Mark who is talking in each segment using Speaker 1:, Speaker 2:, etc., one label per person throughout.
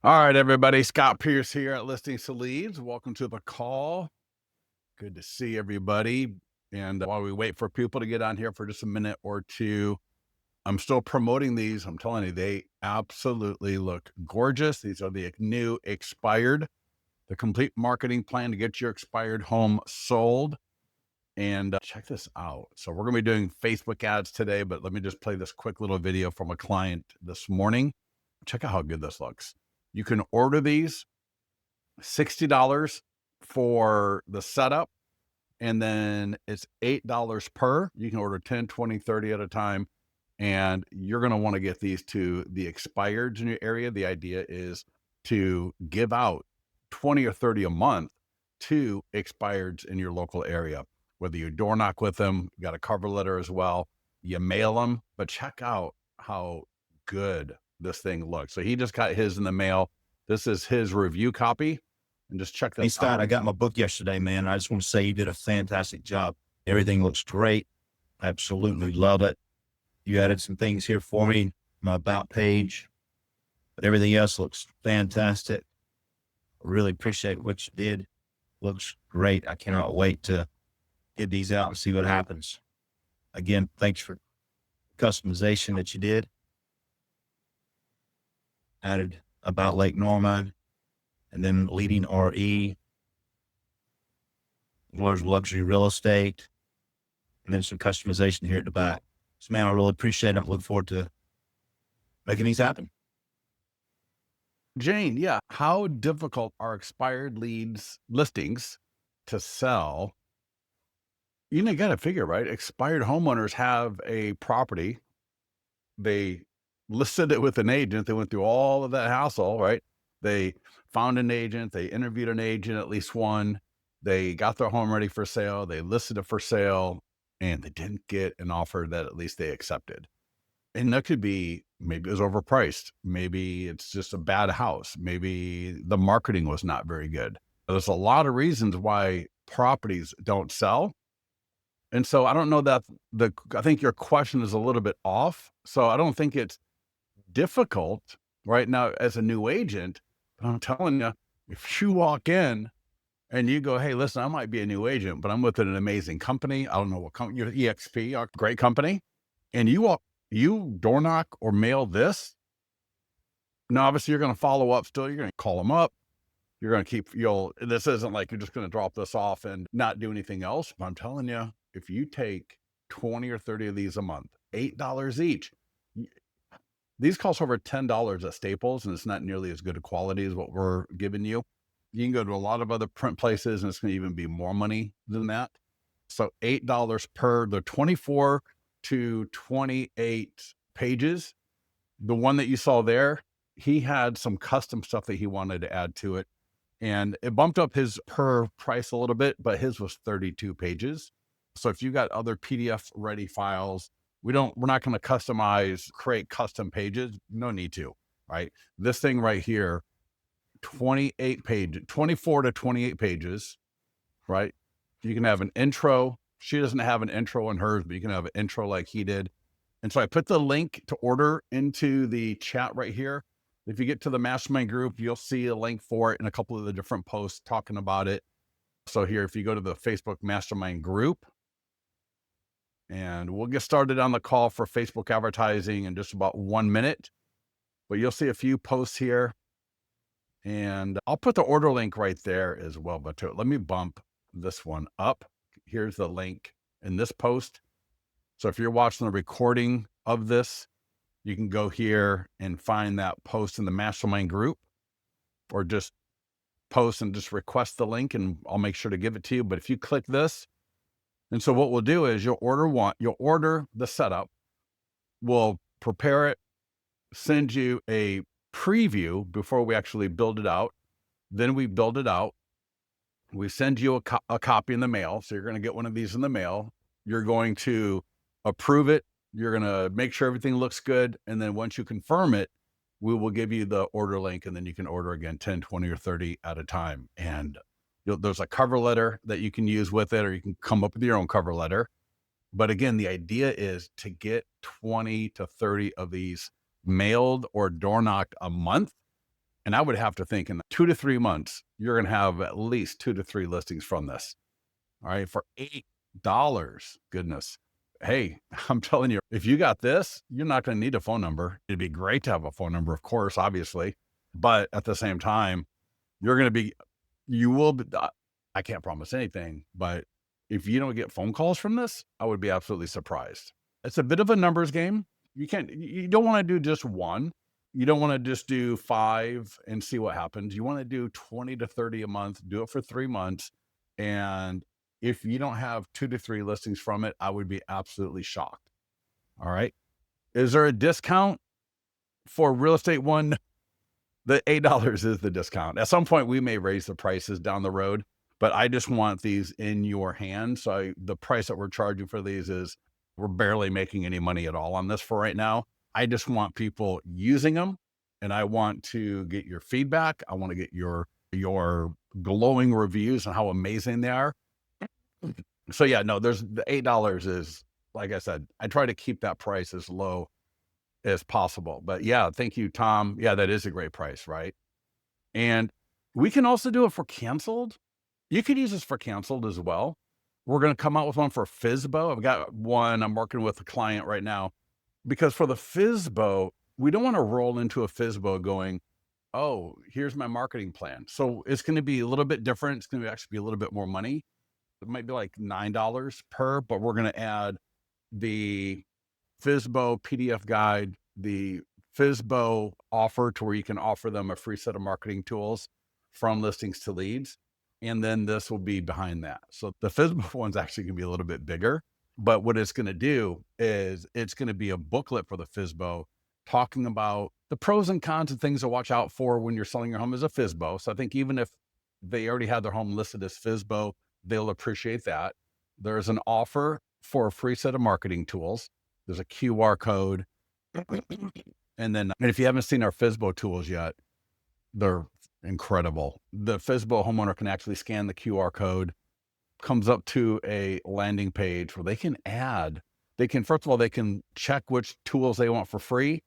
Speaker 1: All right, everybody. Scott Pierce here at Listings to Leads. Welcome to the call. Good to see everybody. And while we wait for people to get on here for just a minute or two, I'm still promoting these. I'm telling you, they absolutely look gorgeous. These are the new expired, the complete marketing plan to get your expired home sold. And check this out. So we're going to be doing Facebook ads today, but let me just play this quick little video from a client this morning. Check out how good this looks. You can order these $60 for the setup, and then it's $8 per. You can order 10, 20, 30 at a time, and you're going to want to get these to the expireds in your area. The idea is to give out 20 or 30 a month to expireds in your local area, whether you door knock with them, you got a cover letter as well, you mail them, but check out how good this thing looks. So he just got his in the mail. This is his review copy. And just check this
Speaker 2: Hey, Scott, I got my book yesterday, man. I just want to say you did a fantastic job. Everything looks great. Absolutely love it. You added some things here for me, my about page, but everything else looks fantastic. I really appreciate what you did. Looks great. I cannot wait to get these out and see what happens. Again, thanks for customization that you did. Added about Lake Norman, and then leading RE, luxury real estate, and then some customization here at the back. So, man, I really appreciate it. I look forward to making these happen.
Speaker 1: Jane, yeah. How difficult are expired listings to sell? You know, you got to figure, right? Expired homeowners have a property. They listed it with an agent. They went through all of that hassle, right? They found an agent. They interviewed an agent, at least one. They got their home ready for sale. They listed it for sale, and they didn't get an offer that at least they accepted. And that could be, maybe it was overpriced. Maybe it's just a bad house. Maybe the marketing was not very good. There's a lot of reasons why properties don't sell. And so I don't know that I think your question is a little bit off. So I don't think it's difficult right now as a new agent, but I'm telling you, if you walk in and you go, hey, listen, I might be a new agent, but I'm with an amazing company. I don't know what company, you're EXP, a great company. And you door knock or mail this. Now, obviously you're going to follow up still. You're going to call them up. You're going to this isn't like you're just going to drop this off and not do anything else. But I'm telling you, if you take 20 or 30 of these a month, $8 each, these cost over $10 at Staples, and it's not nearly as good a quality as what we're giving you. You can go to a lot of other print places, and it's going to even be more money than that. So $8 per, the 24 to 28 pages. The one that you saw there, he had some custom stuff that he wanted to add to it, and it bumped up his per price a little bit, but his was 32 pages. So if you got other PDF ready files, we're not going to create custom pages. No need to, right? This thing right here, 24 to 28 pages, right? You can have an intro. She doesn't have an intro in hers, but you can have an intro like he did. And so I put the link to order into the chat right here. If you get to the mastermind group, you'll see a link for it in a couple of the different posts talking about it. So here, if you go to the Facebook mastermind group, and we'll get started on the call for Facebook advertising in just about 1 minute, but you'll see a few posts here, and I'll put the order link right there as well. But let me bump this one up. Here's the link in this post. So if you're watching the recording of this, you can go here and find that post in the mastermind group, or just post and just request the link and I'll make sure to give it to you. But if you click this, and so what we'll do is you'll order the setup, we'll prepare it, send you a preview before we actually build it out. Then we build it out. We send you a copy in the mail. So you're going to get one of these in the mail. You're going to approve it. You're going to make sure everything looks good. And then once you confirm it, we will give you the order link, and then you can order again 10, 20, or 30 at a time. And there's a cover letter that you can use with it, or you can come up with your own cover letter. But again, the idea is to get 20 to 30 of these mailed or door knocked a month. And I would have to think in 2 to 3 months, you're going to have at least 2 to 3 listings from this. All right. For $8, goodness. Hey, I'm telling you, if you got this, you're not going to need a phone number. It'd be great to have a phone number, of course, obviously. But at the same time, you're going to be, you will be, I can't promise anything, but if you don't get phone calls from this, I would be absolutely surprised. It's a bit of a numbers game. You don't want to do just one. You don't want to just do 5 and see what happens. You want to do 20 to 30 a month, do it for 3 months. And if you don't have 2 to 3 listings from it, I would be absolutely shocked. All right. Is there a discount for real estate one? The $8 is the discount. At some point, we may raise the prices down the road, but I just want these in your hand. So the price that we're charging for these is we're barely making any money at all on this for right now. I just want people using them, and I want to get your feedback. I want to get your glowing reviews on how amazing they are. So yeah, no, there's the $8 is, like I said, I try to keep that price as low as possible. But yeah, thank you, Tom. Yeah, that is a great price, right? And we can also do it for canceled. You could use this for canceled as well. We're going to come out with one for FSBO. I've got one I'm working with a client right now because for the FSBO, we don't want to roll into a FSBO going, oh, here's my marketing plan. So it's going to be a little bit different. It's going to actually be a little bit more money. It might be like $9 per, but we're going to add the FSBO PDF guide, the FSBO offer to where you can offer them a free set of marketing tools from listings to leads. And then this will be behind that. So the FSBO one's actually going to be a little bit bigger, but what it's going to do is it's going to be a booklet for the FSBO talking about the pros and cons and things to watch out for when you're selling your home as a FSBO. So I think even if they already had their home listed as FSBO, they'll appreciate that. There's an offer for a free set of marketing tools. There's a QR code. And if you haven't seen our FSBO tools yet, they're incredible. The FSBO homeowner can actually scan the QR code, comes up to a landing page where first of all, they can check which tools they want for free.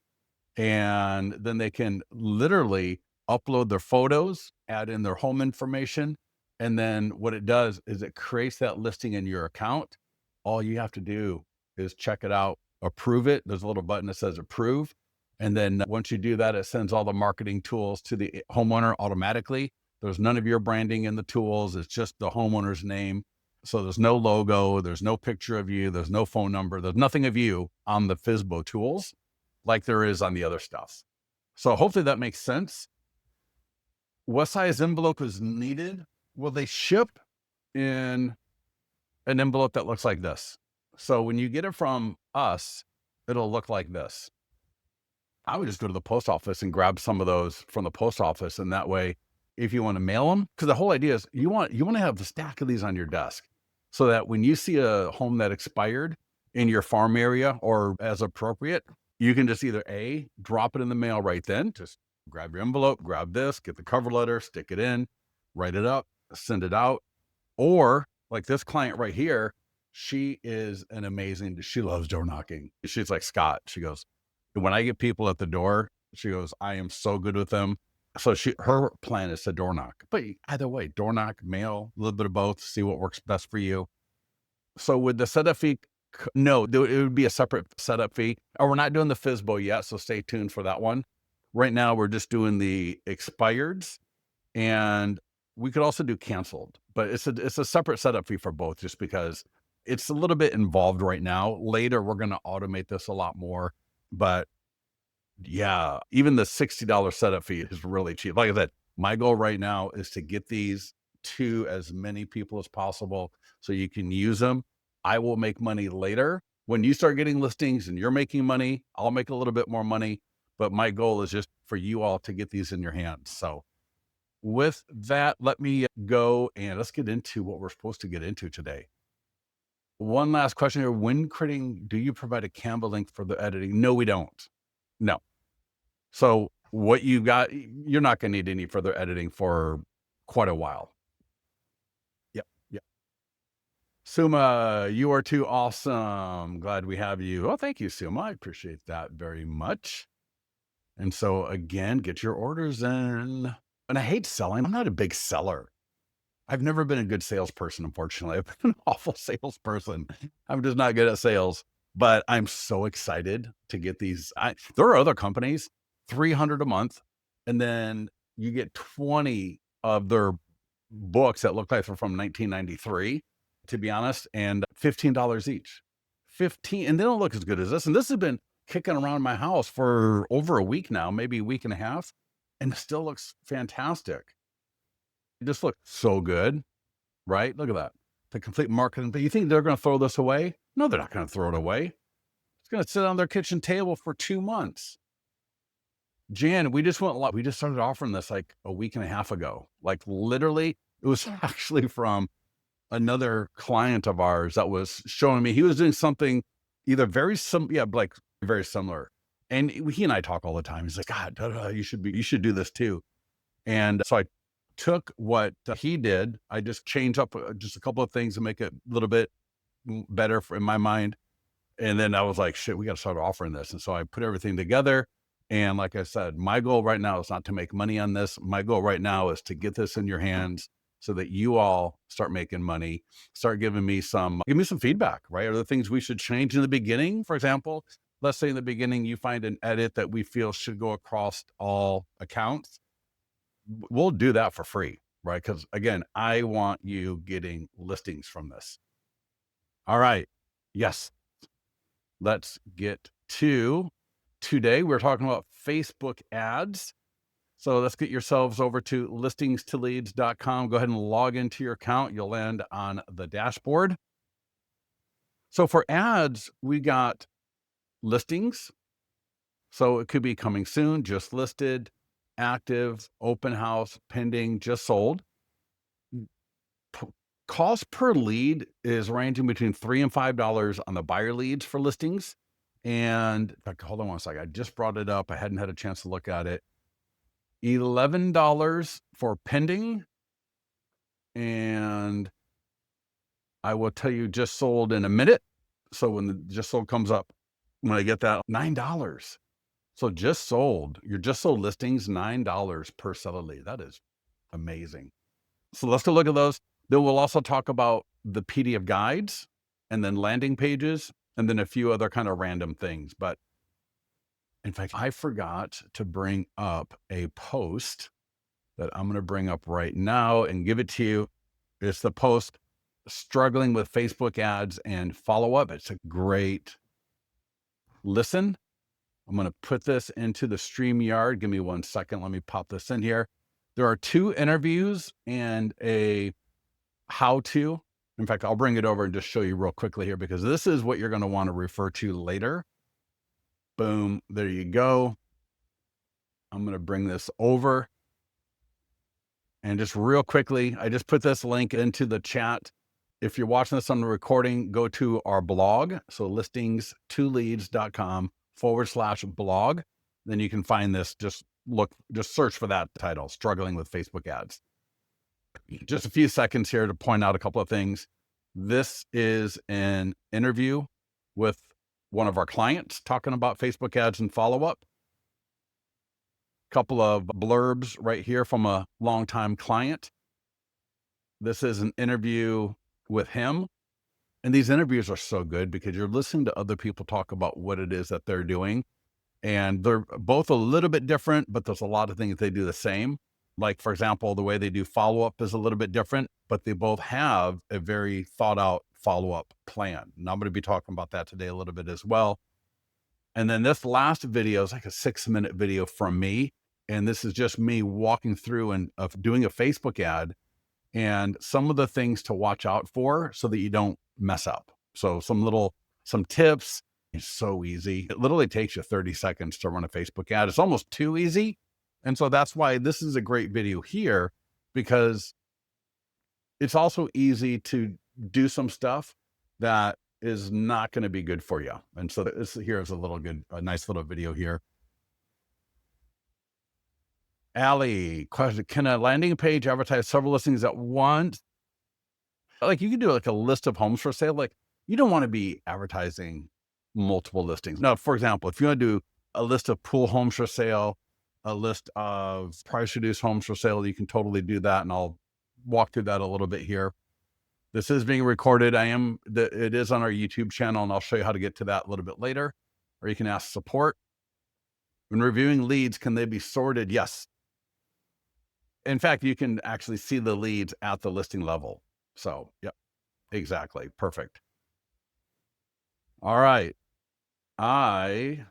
Speaker 1: And then they can literally upload their photos, add in their home information. And then what it does is it creates that listing in your account. All you have to do is check it out, approve it. There's a little button that says approve. And then once you do that, it sends all the marketing tools to the homeowner automatically. There's none of your branding in the tools. It's just the homeowner's name. So there's no logo. There's no picture of you. There's no phone number. There's nothing of you on the FSBO tools like there is on the other stuff. So hopefully that makes sense. What size envelope is needed? Well, they ship in an envelope that looks like this. So when you get it from us, it'll look like this. I would just go to the post office and grab some of those from the post office. And that way, if you want to mail them, because the whole idea is you want to have a stack of these on your desk so that when you see a home that expired in your farm area or as appropriate, you can just either drop it in the mail right then, just grab your envelope, grab this, get the cover letter, stick it in, write it up, send it out. Or like this client right here, she loves door knocking. She's like, Scott, she goes, when I get people at the door, she goes, I am so good with them. So her plan is to door knock, but either way, door knock, mail, a little bit of both, see what works best for you. So with the setup fee, no, it would be a separate setup fee. Or we're not doing the FSBO yet, so stay tuned for that one. Right now, we're just doing the expireds, and we could also do canceled, but it's a separate setup fee for both, just because it's a little bit involved right now. Later, we're going to automate this a lot more, but yeah, even the $60 setup fee is really cheap. Like I said, my goal right now is to get these to as many people as possible so you can use them. I will make money later. When you start getting listings and you're making money, I'll make a little bit more money. But my goal is just for you all to get these in your hands. So with that, let me go and let's get into what we're supposed to get into today. One last question here. When creating, do you provide a Canva link for the editing? No, we don't. No. So what you got, you're not going to need any further editing for quite a while. Yep. Yep. Suma, you are too awesome. Glad we have you. Oh, thank you, Suma. I appreciate that very much. And so again, get your orders in. And I hate selling. I'm not a big seller. I've never been a good salesperson, unfortunately. I've been an awful salesperson. I'm just not good at sales, but I'm so excited to get these. There are other companies, 300 a month, and then you get 20 of their books that look like they're from 1993, to be honest, and $15 each. 15, and they don't look as good as this. And this has been kicking around my house for over a week now, maybe a week and a half, and it still looks fantastic. It just looks so good, right? Look at that. The complete marketing. But you think they're going to throw this away? No, they're not going to throw it away. It's going to sit on their kitchen table for 2 months. Jan, we just started offering this like a week and a half ago. Like literally, it was actually from another client of ours that was showing me he was doing something either like very similar. And he and I talk all the time. He's like, God, you should do this too. And so I took what he did. I just changed up just a couple of things to make it a little bit better in my mind. And then I was like, shit, we got to start offering this. And so I put everything together. And like I said, my goal right now is not to make money on this. My goal right now is to get this in your hands so that you all start making money, start give me some feedback, right? Are there things we should change in the beginning? For example, let's say in the beginning, you find an edit that we feel should go across all accounts. We'll do that for free, right? Because again, I want you getting listings from this. All right. Yes. Let's get to today. We're talking about Facebook ads. So let's get yourselves over to listingstoleads.com. Go ahead and log into your account. You'll land on the dashboard. So for ads, we got listings. So it could be coming soon, just listed, active, open house, pending, just sold. Cost per lead is ranging between $3 and $5 on the buyer leads for listings. And in fact, hold on one second. I just brought it up. I hadn't had a chance to look at it. $11 for pending. And I will tell you just sold in a minute. So when the just sold comes up, when I get that, $9. So just sold, your just sold listings, $9 per seller lead. That is amazing. So let's go look at those. Then we'll also talk about the PDF guides and then landing pages and then a few other kind of random things. But in fact, I forgot to bring up a post that I'm going to bring up right now and give it to you. It's the post struggling with Facebook ads and follow up. It's a great listen. I'm going to put this into the StreamYard. Give me 1 second. Let me pop this in here. There are 2 interviews and a how-to. In fact, I'll bring it over and just show you real quickly here because this is what you're going to want to refer to later. Boom. There you go. I'm going to bring this over. And just real quickly, I just put this link into the chat. If you're watching this on the recording, go to our blog. So listingstoleads.com/blog. Then you can find this. Just search for that title, Struggling with Facebook Ads. Just a few seconds here to point out a couple of things. This is an interview with one of our clients talking about Facebook ads and follow-up. Couple of blurbs right here from a longtime client. This is an interview with him. And these interviews are so good because you're listening to other people talk about what it is that they're doing. And they're both a little bit different, but there's a lot of things they do the same. Like, for example, the way they do follow-up is a little bit different, but they both have a very thought out follow-up plan. And I'm going to be talking about that today a little bit as well. And then this last video is like a 6-minute video from me. And this is just me walking through and of doing a Facebook ad and some of the things to watch out for so that you don't mess up. So some tips. It's so easy. It literally takes you 30 seconds to run a Facebook ad. It's almost too easy. And so that's why this is a great video here, because it's also easy to do some stuff that is not going to be good for you. And so this here is a nice little video here. Allie, question, can a landing page advertise several listings at once? Like, you could do, like, a list of homes for sale, like, you don't wanna be advertising multiple listings. Now, for example, if you wanna do a list of pool homes for sale, a list of price reduced homes for sale, you can totally do that, and I'll walk through that a little bit here. This is being recorded. It is on our YouTube channel, and I'll show you how to get to that a little bit later, or you can ask support. When reviewing leads, can they be sorted? Yes. In fact, you can actually see the leads at the listing level. So, yep, exactly. Perfect. All right. I,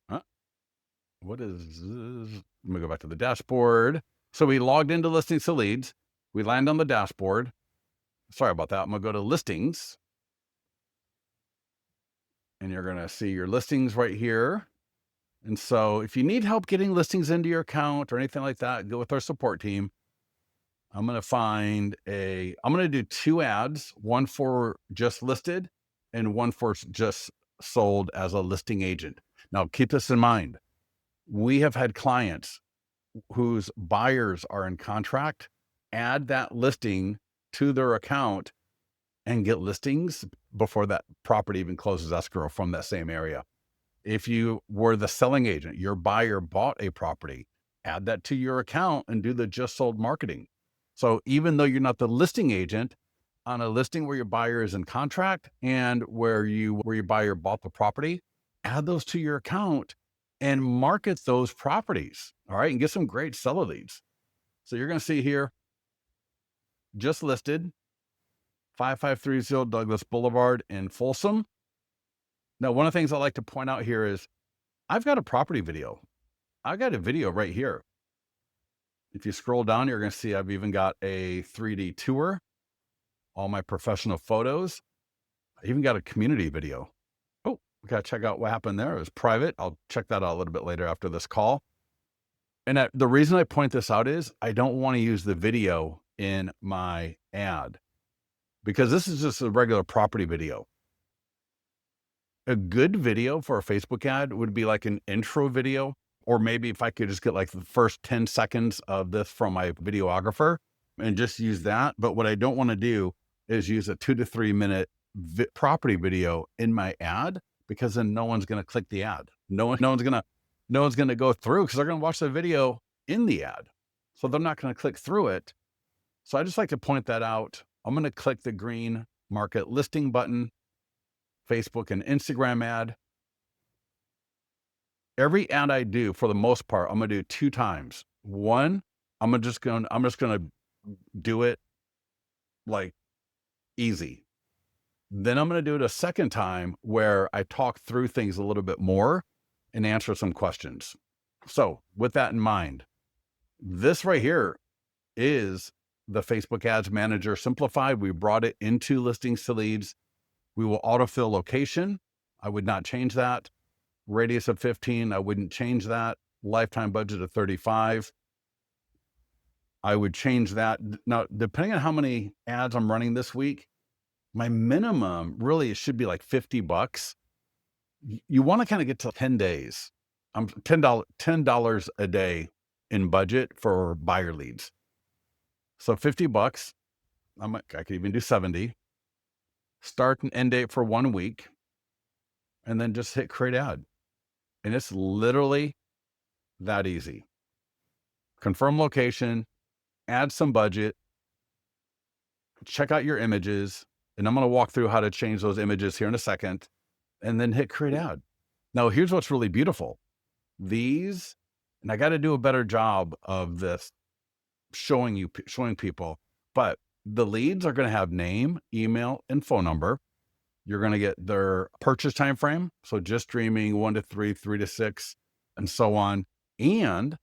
Speaker 1: uh, what is this? Let me go back to the dashboard. So we logged into listings to leads. We land on the dashboard. Sorry about that. I'm going to go to listings, and you're going to see your listings right here. And so if you need help getting listings into your account or anything like that, go with our support team. I'm going to do 2 ads, one for just listed and one for just sold as a listing agent. Now, keep this in mind. We have had clients whose buyers are in contract, add that listing to their account and get listings before that property even closes escrow from that same area. If you were the selling agent, your buyer bought a property, add that to your account and do the just sold marketing. So even though you're not the listing agent, on a listing where your buyer is in contract and where your buyer bought the property, add those to your account and market those properties. All right. And get some great seller leads. So you're going to see here, just listed, 5530 Douglas Boulevard in Folsom. Now, one of the things I like to point out here is I've got a property video. I've got a video right here. If you scroll down, you're going to see I've even got a 3D tour, all my professional photos. I even got a community video. Oh, we got to check out what happened there. It was private. I'll check that out a little bit later after this call. And the reason I point this out is I don't want to use the video in my ad because this is just a regular property video. A good video for a Facebook ad would be like an intro video, or maybe if I could just get like the first 10 seconds of this from my videographer and just use that. But what I don't want to do is use a 2 to 3 minute property video in my ad, because then no one's going to click the ad. No one's going to go through because they're going to watch the video in the ad. So they're not going to click through it. So I just like to point that out. I'm going to click the green market listing button, Facebook and Instagram ad. Every ad I do, for the most part, I'm going to do 2 times. One, I'm just going to do it like easy. Then I'm going to do it a second time where I talk through things a little bit more and answer some questions. So with that in mind, this right here is the Facebook Ads Manager simplified. We brought it into listings to leads. We will autofill location. I would not change that. Radius of 15, I wouldn't change that. Lifetime budget of 35. I would change that. Now, depending on how many ads I'm running this week, my minimum really should be like $50. You want to kind of get to 10 days. I'm $10 a day in budget for buyer leads. So $50. I could even do 70. Start and end date for 1 week, and then just hit create ad. And it's literally that easy. Confirm location, add some budget, check out your images, and I'm going to walk through how to change those images here in a second, and then hit create ad. Now, here's what's really beautiful. These, and I got to do a better job of this showing people, but the leads are going to have name, email, and phone number. You're going to get their purchase time frame. So just streaming 1 to 3, 3 to 6, and so on. And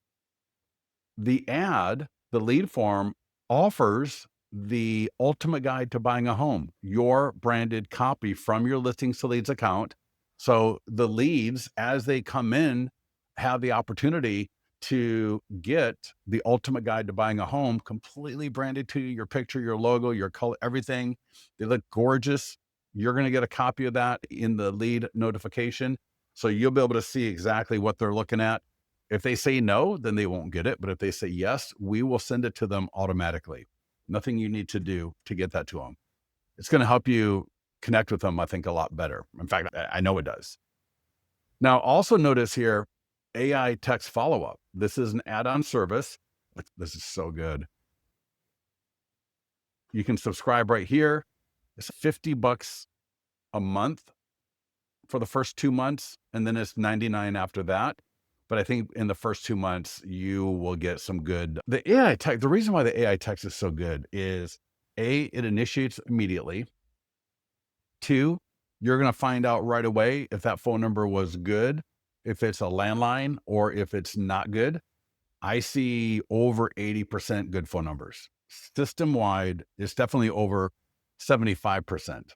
Speaker 1: the ad, the lead form, offers the ultimate guide to buying a home, your branded copy from your listings to leads account. So the leads, as they come in, have the opportunity to get the ultimate guide to buying a home completely branded to you, your picture, your logo, your color, everything. They look gorgeous. You're going to get a copy of that in the lead notification. So you'll be able to see exactly what they're looking at. If they say no, then they won't get it. But if they say yes, we will send it to them automatically. Nothing you need to do to get that to them. It's going to help you connect with them, I think, a lot better. In fact, I know it does. Now, also notice here, AI text follow-up. This is an add-on service. This is so good. You can subscribe right here. It's $50 a month for the first 2 months, and then it's 99 after that. But I think in the first 2 months, you will get some good. The AI text, the reason why the AI text is so good is A, it initiates immediately. Two, you're going to find out right away if that phone number was good, if it's a landline, or if it's not good. I see over 80% good phone numbers. System wide, it's definitely over 75%.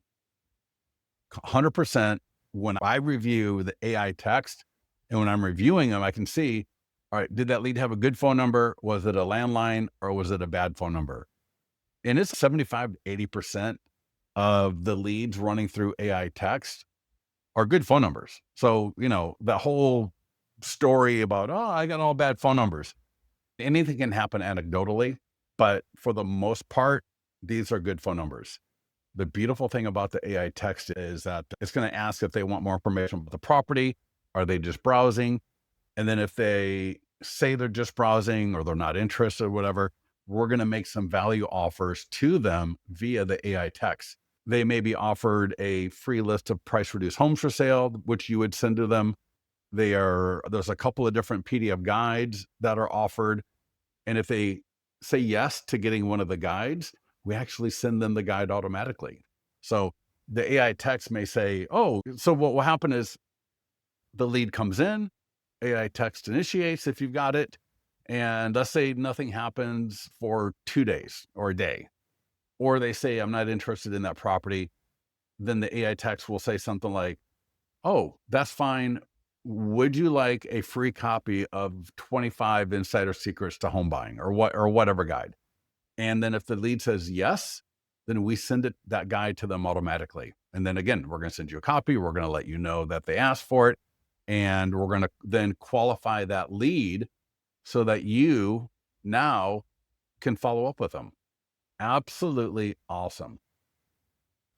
Speaker 1: 100% when I review the AI text and when I'm reviewing them, I can see, all right, did that lead have a good phone number? Was it a landline or was it a bad phone number? And it's 75 to 80% of the leads running through AI text are good phone numbers. So, the whole story about, oh, I got all bad phone numbers. Anything can happen anecdotally, but for the most part, these are good phone numbers. The beautiful thing about the AI text is that it's going to ask if they want more information about the property. Are they just browsing? And then if they say they're just browsing or they're not interested or whatever, we're going to make some value offers to them via the AI text. They may be offered a free list of price reduced homes for sale, which you would send to them. There's a couple of different PDF guides that are offered. And if they say yes to getting one of the guides, we actually send them the guide automatically. So the AI text may say, oh, so what will happen is the lead comes in, AI text initiates if you've got it. And let's say nothing happens for 2 days or a day, or they say, I'm not interested in that property. Then the AI text will say something like, oh, that's fine. Would you like a free copy of 25 insider secrets to home buying or whatever guide? And then if the lead says yes, then we send that guide to them automatically. And then again, we're going to send you a copy. We're going to let you know that they asked for it. And we're going to then qualify that lead so that you now can follow up with them. Absolutely awesome.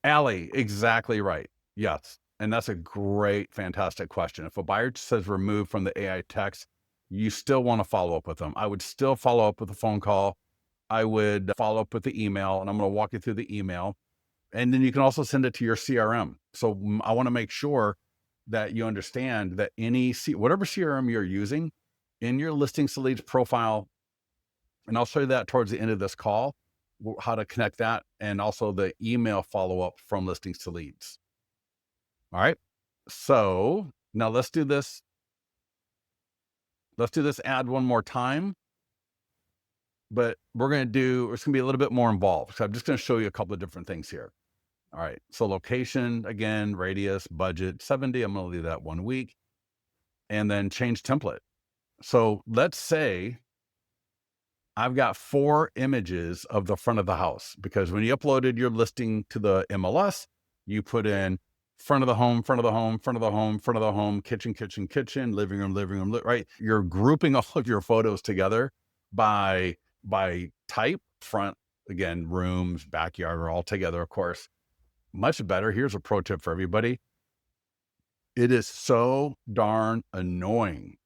Speaker 1: Allie, exactly right. Yes. And that's a great, fantastic question. If a buyer says remove from the AI text, you still want to follow up with them. I would still follow up with a phone call. I would follow up with the email, and I'm going to walk you through the email. And then you can also send it to your CRM. So I want to make sure that you understand that whatever CRM you're using in your listings to leads profile, and I'll show you that towards the end of this call, how to connect that, and also the email follow-up from listings to leads. All right. So now let's do this. Let's do this ad one more time. But it's going to be a little bit more involved. So I'm just going to show you a couple of different things here. All right. So location, again, radius, budget, 70. I'm going to leave that 1 week. And then change template. So let's say I've got 4 images of the front of the house, because when you uploaded your listing to the MLS, you put in front of the home, front of the home, front of the home, front of the home, kitchen, kitchen, kitchen, living room, right? You're grouping all of your photos together by type. Front, again, rooms, backyard are all together, of course. Much better. Here's a pro tip for everybody. It is so darn annoying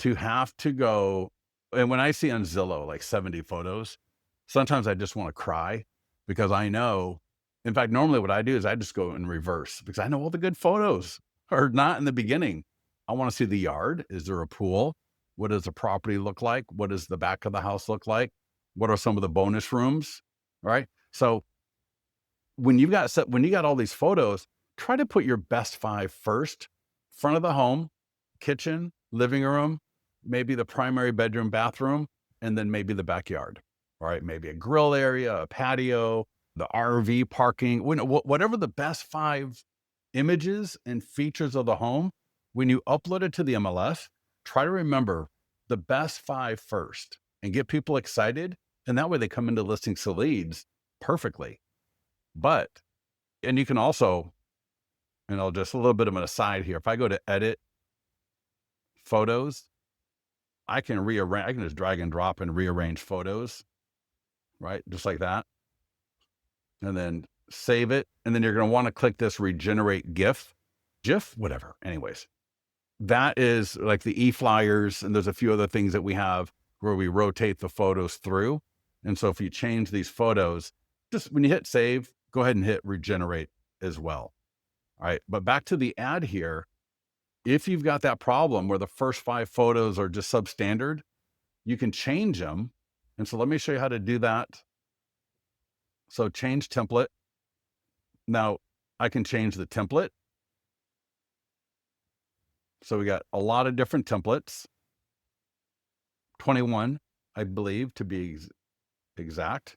Speaker 1: to have to go. And when I see on Zillow like 70 photos, sometimes I just want to cry, because I know, in fact, normally what I do is I just go in reverse, because I know all the good photos are not in the beginning. I want to see the yard. Is there a pool? What does the property look like? What does the back of the house look like? What are some of the bonus rooms? Right. So when you got all these photos, try to put your best 5 first. Front of the home, kitchen, living room, maybe the primary bedroom, bathroom, and then maybe the backyard. All right, maybe a grill area, a patio, the RV parking, whatever the best 5 images and features of the home. When you upload it to the MLS, try to remember the best 5 first and get people excited. And that way they come into listings to leads perfectly. And you can also, just a little bit of an aside here. If I go to edit photos, I can just drag and drop and rearrange photos right? Just like that. And then save it. And then you're going to want to click this regenerate GIF, whatever. Anyways, that is like the e-flyers. And there's a few other things that we have where we rotate the photos through. And so if you change these photos, just when you hit save, go ahead and hit regenerate as well. All right. But back to the ad here. If you've got that problem where the first 5 photos are just substandard, you can change them. And so let me show you how to do that. So change template. Now I can change the template. So we got a lot of different templates, 21, I believe, to be exact.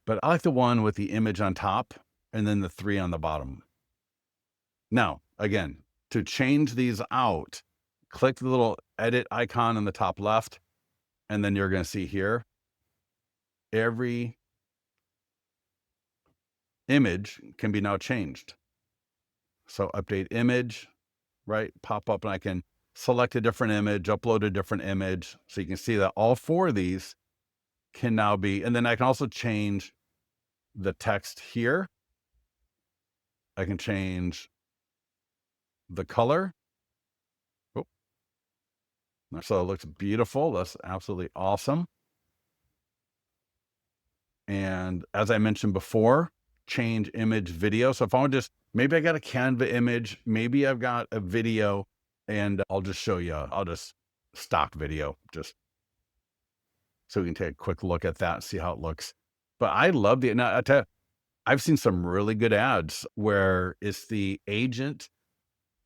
Speaker 1: But I like the one with the image on top and then the 3 on the bottom. Now, again, to change these out, click the little edit icon in the top left, and then you're going to see here, every image can be now changed. So update image, right? Pop up and I can select a different image, upload a different image. So you can see that all 4 of these can now be, and then I can also change the text here. I can change the color. Oh, so it looks beautiful. That's absolutely awesome. And as I mentioned before, change image video. So if I want to just, maybe I got a Canva image, maybe I've got a video, and I'll just show you, I'll just stock video, just so we can take a quick look at that and see how it looks. But I love the, now I tell you, I've seen some really good ads where it's the agent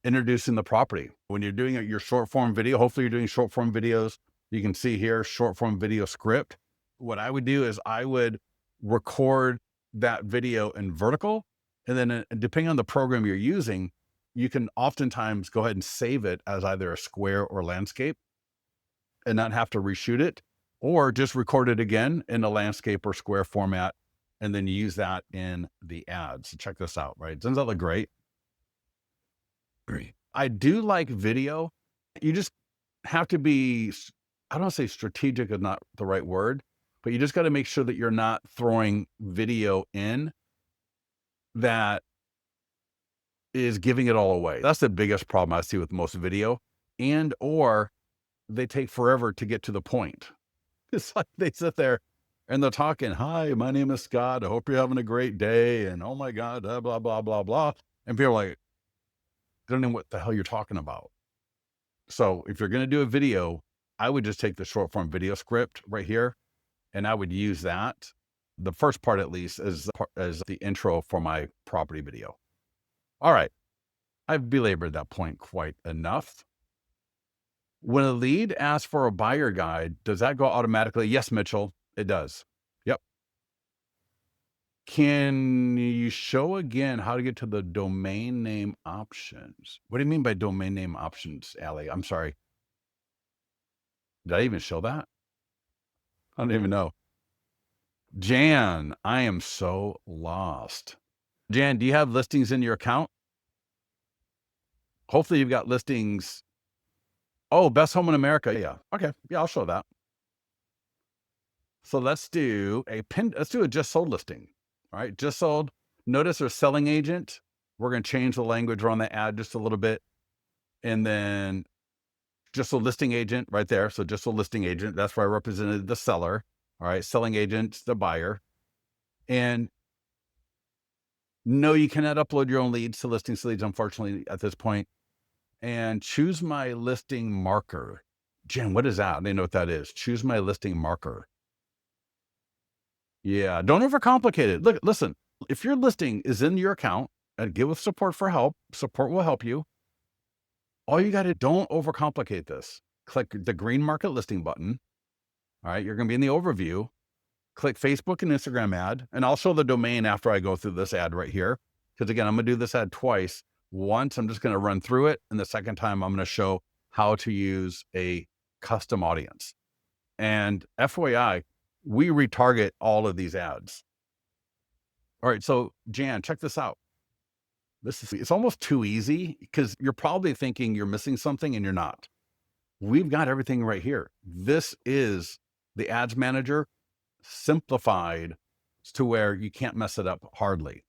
Speaker 1: introducing the property. When you're doing your short form video, hopefully you're doing short form videos. You can see here, short form video script. What I would do is I would record that video in vertical. And then depending on the program you're using, you can oftentimes go ahead and save it as either a square or landscape and not have to reshoot it, or just record it again in a landscape or square format and then use that in the ad. So check this out, right? Doesn't that look great? Great. I do like video. You just have to be, I don't want to say strategic is not the right word, but you just got to make sure that you're not throwing video in that is giving it all away. That's the biggest problem I see with most video, and or they take forever to get to the point. It's like they sit there and they're talking, "Hi, my name is Scott. I hope you're having a great day." And oh my God, blah, blah, blah, blah, blah. And people are like, they don't know what the hell you're talking about. So if you're going to do a video, I would just take the short form video script right here, and I would use that. The first part, at least, as the intro for my property video. All right. I've belabored that point quite enough. When a lead asks for a buyer guide, does that go automatically? Yes, Mitchell, it does. Yep. Can you show again how to get to the domain name options? What do you mean by domain name options, Allie? I'm sorry. Did I even show that? I don't even know. Jan, I am so lost. Jan, do you have listings in your account? Hopefully you've got listings. Oh, best home in America. Yeah. Okay. Yeah, I'll show that. So let's do a just sold listing. All right. Just sold. Notice there's selling agent. We're going to change the language on the ad just a little bit. And then just a listing agent right there. So just a listing agent. That's where I represented the seller. All right. Selling agent, the buyer. And no, you cannot upload your own leads to listings leads, unfortunately, at this point. And choose my listing marker. Jen, what is that? They know what that is. Choose my listing marker. Yeah, don't overcomplicate it. Look, listen, if your listing is in your account and give us support for help, support will help you. All you got to don't overcomplicate this. Click the green market listing button. All right, you're going to be in the overview. Click Facebook and Instagram ad, and I'll show the domain after I go through this ad right here. Because again, I'm going to do this ad twice. Once, I'm just going to run through it. And the second time, I'm going to show how to use a custom audience. And FYI, we retarget all of these ads. All right. So Jan, check this out. It's almost too easy because you're probably thinking you're missing something and you're not. We've got everything right here. This is the ads manager simplified to where you can't mess it up hardly.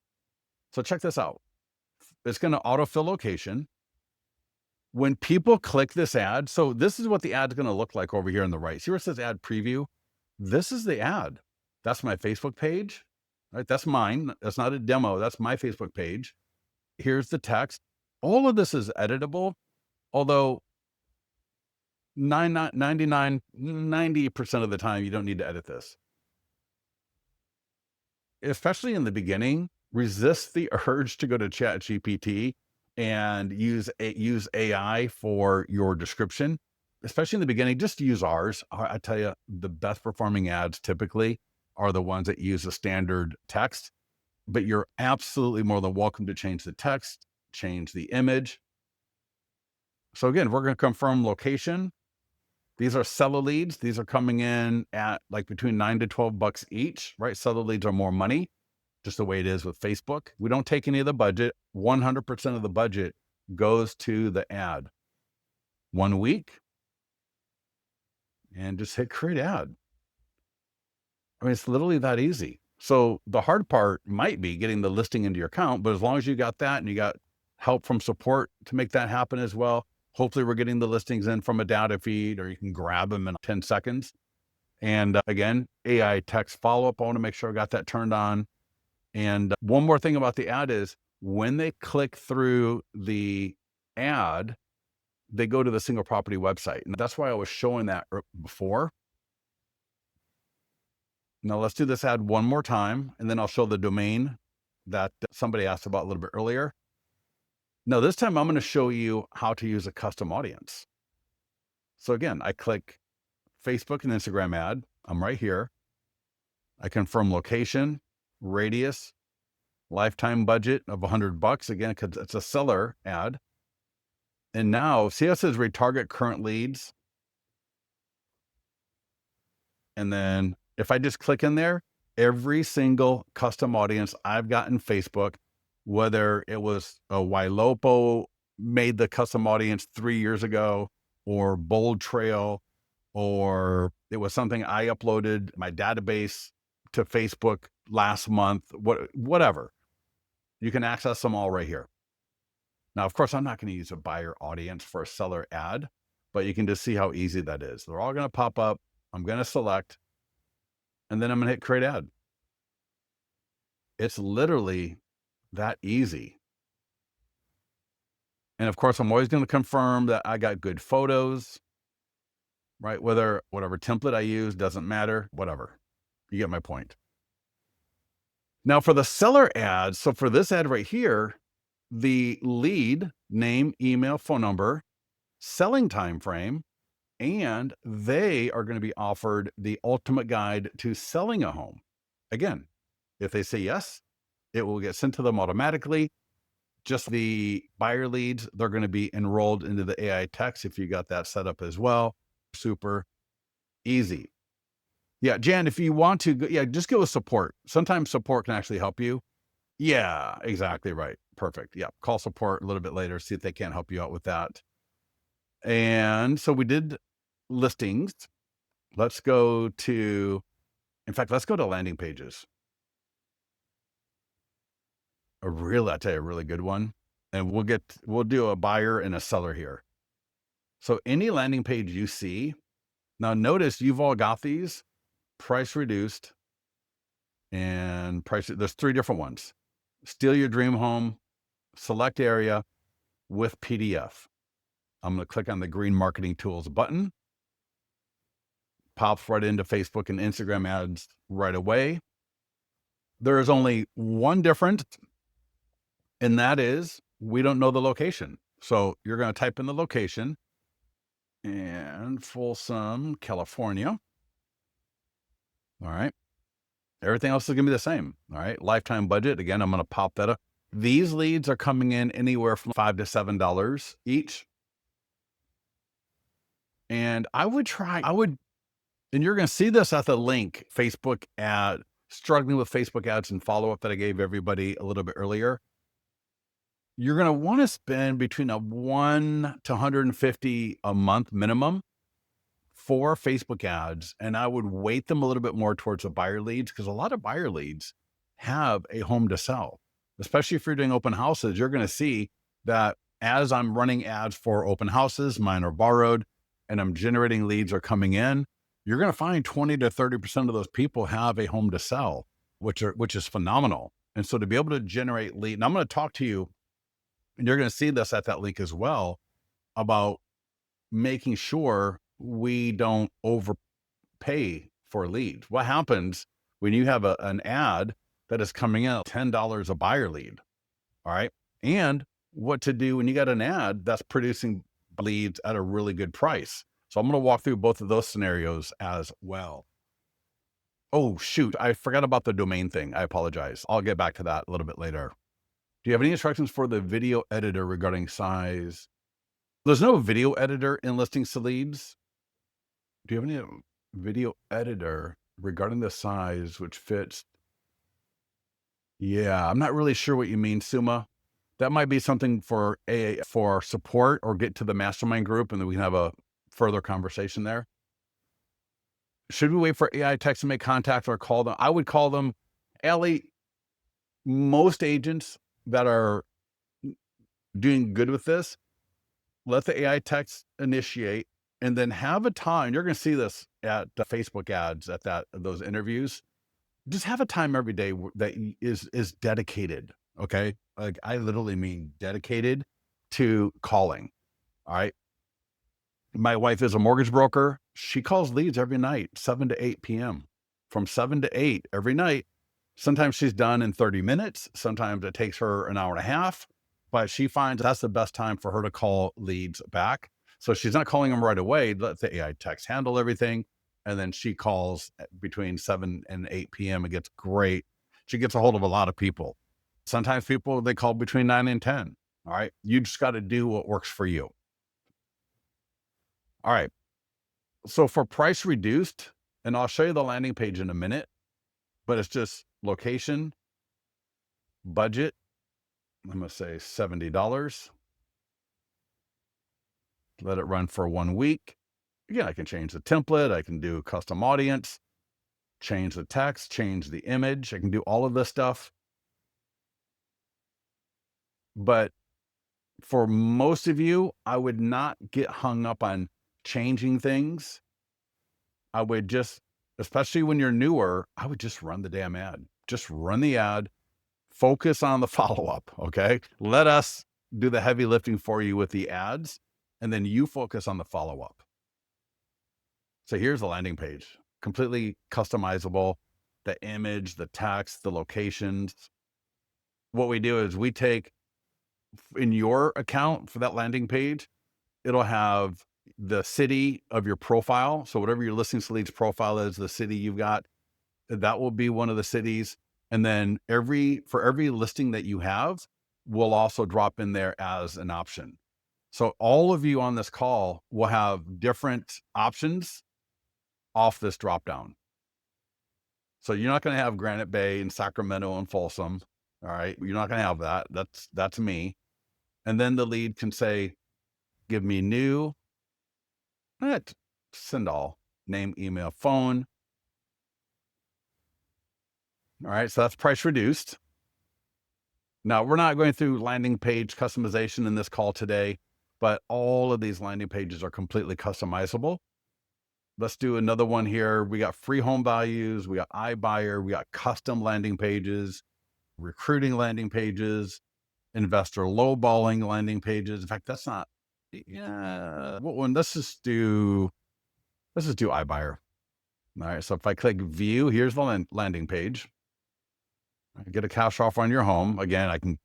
Speaker 1: So check this out. It's going to autofill location. When people click this ad, so this is what the ad's going to look like over here on the right. See where it says ad preview? This is the ad. That's my Facebook page, right? That's mine. That's not a demo. That's my Facebook page. Here's the text. All of this is editable, although 90% of the time, you don't need to edit this. Especially in the beginning, resist the urge to go to ChatGPT and use AI for your description. Especially in the beginning, just use ours. I tell you, the best performing ads typically are the ones that use a standard text, but you're absolutely more than welcome to change the text, change the image. So again, we're going to confirm location. These are seller leads. These are coming in at like between $9 to $12 each, right? Seller leads are more money, just the way it is with Facebook. We don't take any of the budget. 100% of the budget goes to the ad. 1 week, and just hit create ad. I mean, it's literally that easy. So the hard part might be getting the listing into your account, but as long as you got that and you got help from support to make that happen as well, hopefully we're getting the listings in from a data feed, or you can grab them in 10 seconds. And again, AI text follow-up, I want to make sure I got that turned on. And one more thing about the ad is when they click through the ad, they go to the single property website. And that's why I was showing that before. Now let's do this ad one more time, and then I'll show the domain that somebody asked about a little bit earlier. Now this time I'm going to show you how to use a custom audience. So again, I click Facebook and Instagram ad. I'm right here. I confirm location, radius, lifetime budget of $100. Again, because it's a seller ad. And now see how it says retarget current leads. And then if I just click in there, every single custom audience I've got in Facebook, whether it was a Ylopo made the custom audience 3 years ago, or Bold Trail, or it was something I uploaded my database to Facebook last month, whatever, you can access them all right here. Now, of course, I'm not going to use a buyer audience for a seller ad, but you can just see how easy that is. They're all going to pop up. I'm going to select, and then I'm going to hit create ad. It's literally that easy. And of course, I'm always going to confirm that I got good photos, right? Whatever template I use, doesn't matter, whatever. You get my point. Now for the seller ads, so for this ad right here, the lead, name, email, phone number, selling time frame, and they are going to be offered the ultimate guide to selling a home. Again, if they say yes, it will get sent to them automatically. Just the buyer leads, they're going to be enrolled into the AI text if you got that set up as well. Super easy. Yeah, Jan, if you want to, just go with support. Sometimes support can actually help you. Yeah, exactly right. Perfect. Yeah, call support a little bit later, see if they can't help you out with that. And so we did listings. Let's go to landing pages. I tell you, a really good one. And we'll do a buyer and a seller here. So any landing page you see, now notice you've all got these price reduced and there's 3 different ones. Steal your dream home, select area with PDF. I'm going to click on the green marketing tools button. Pops right into Facebook and Instagram ads right away. There is only one difference, and that is we don't know the location. So you're going to type in the location, and Folsom, California. All right. Everything else is going to be the same. All right. Lifetime budget. Again, I'm going to pop that up. These leads are coming in anywhere from $5 to $7 each. And and you're going to see this at the link, Facebook ad, struggling with Facebook ads and follow-up that I gave everybody a little bit earlier. You're going to want to spend between a 1 to 150 a month minimum for Facebook ads, and I would weight them a little bit more towards the buyer leads, because a lot of buyer leads have a home to sell. Especially if you're doing open houses, you're going to see that as I'm running ads for open houses, mine are borrowed, and I'm generating leads are coming in, you're going to find 20 to 30% of those people have a home to sell, which is phenomenal. And so to be able to generate lead, and I'm going to talk to you, and you're going to see this at that link as well, about making sure we don't overpay for leads. What happens when you have an ad that is coming in at $10 a buyer lead? All right. And what to do when you got an ad that's producing leads at a really good price. So I'm going to walk through both of those scenarios as well. Oh, shoot. I forgot about the domain thing. I apologize. I'll get back to that a little bit later. Do you have any instructions for the video editor regarding size? There's no video editor in listings to leads. Do you have any video editor regarding the size which fits? Yeah, I'm not really sure what you mean, Suma. That might be something for support, or get to the mastermind group, and then we can have a further conversation there. Should we wait for AI text to make contact or call them? I would call them. Allie, most agents that are doing good with this, let the AI text initiate, and then have a time. You're going to see this at the Facebook ads at those interviews. Just have a time every day that is dedicated. Okay. Like, I literally mean dedicated to calling. All right. My wife is a mortgage broker. She calls leads every night, 7 to 8 p.m. From 7 to 8 every night. Sometimes she's done in 30 minutes. Sometimes it takes her an hour and a half, but she finds that's the best time for her to call leads back. So she's not calling them right away. Let the AI text handle everything. And then she calls between 7 and 8 p.m. It gets great. She gets a hold of a lot of people. Sometimes people, they call between 9 and 10. All right. You just got to do what works for you. All right. So for price reduced, and I'll show you the landing page in a minute, but it's just location, budget. I'm going to say $70. Let it run for 1 week. Again, I can change the template. I can do custom audience, change the text, change the image. I can do all of this stuff. But for most of you, I would not get hung up on changing things. I would just, especially when you're newer, I would just run the damn ad. Just run the ad, focus on the follow-up, okay? Let us do the heavy lifting for you with the ads, and then you focus on the follow-up. So here's the landing page, completely customizable, the image, the text, the locations. What we do is we take, in your account for that landing page, it'll have the city of your profile. So whatever your listings leads profile is, the city you've got, that will be one of the cities. And then for every listing that you have, we'll also drop in there as an option. So all of you on this call will have different options off this drop down. So you're not going to have Granite Bay and Sacramento and Folsom. All right. You're not going to have that. That's me. And then the lead can say, give me new, send all, name, email, phone. All right. So that's price reduced. Now, we're not going through landing page customization in this call today, but all of these landing pages are completely customizable. Let's do another one here. We got free home values. We got iBuyer. We got custom landing pages, recruiting landing pages, investor lowballing landing pages. In fact, that's not, yeah. What one? Let's just do iBuyer. All right. So if I click view, here's the landing page. I get a cash offer on your home. Again, I can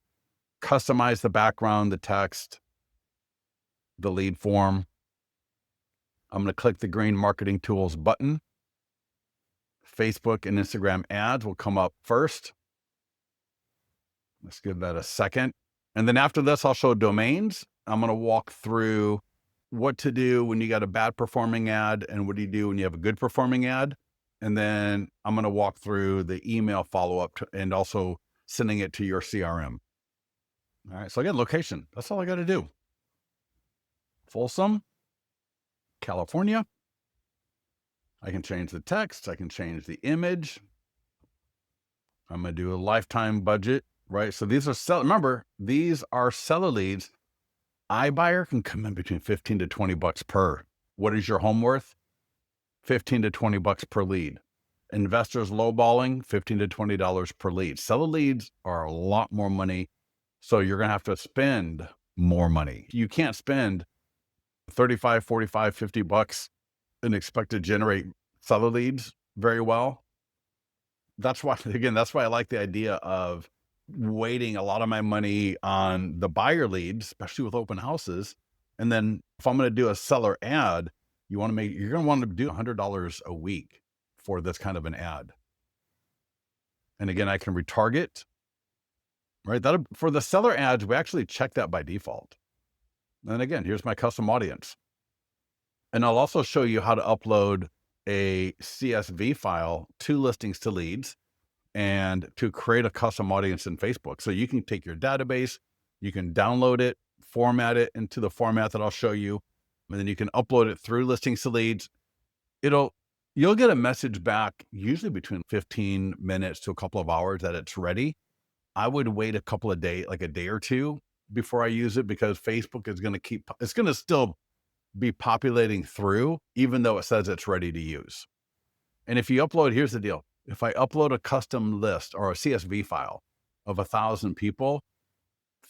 Speaker 1: customize the background, the text, the lead form. I'm going to click the green marketing tools button. Facebook and Instagram ads will come up first. Let's give that a second. And then after this, I'll show domains. I'm going to walk through what to do when you got a bad performing ad and what do you do when you have a good performing ad. And then I'm going to walk through the email follow-up and also sending it to your CRM. All right. So again, location, that's all I got to do. Folsom, California. I can change the text. I can change the image. I'm going to do a lifetime budget, right? So these are remember, these are seller leads. iBuyer can come in between 15 to 20 bucks per. What is your home worth? 15 to 20 bucks per lead. Investors lowballing, $15 to $20 per lead. Seller leads are a lot more money. So you're going to have to spend more money. You can't spend 35, 45, 50 bucks and expect to generate seller leads very well. That's why, again, that's why I like the idea of waiting a lot of my money on the buyer leads, especially with open houses. And then if I'm going to do a seller ad, you're going to want to do $100 a week for this kind of an ad. And again, I can retarget, right? For the seller ads, we actually check that by default. And again, here's my custom audience. And I'll also show you how to upload a CSV file to listings to leads and to create a custom audience in Facebook. So you can take your database, you can download it, format it into the format that I'll show you, and then you can upload it through listings to leads. You'll get a message back usually between 15 minutes to a couple of hours that it's ready. I would wait a couple of days, like a day or two before I use it, because Facebook is going to still be populating through, even though it says it's ready to use. And if you upload, here's the deal. If I upload a custom list or a CSV file of 1,000 people,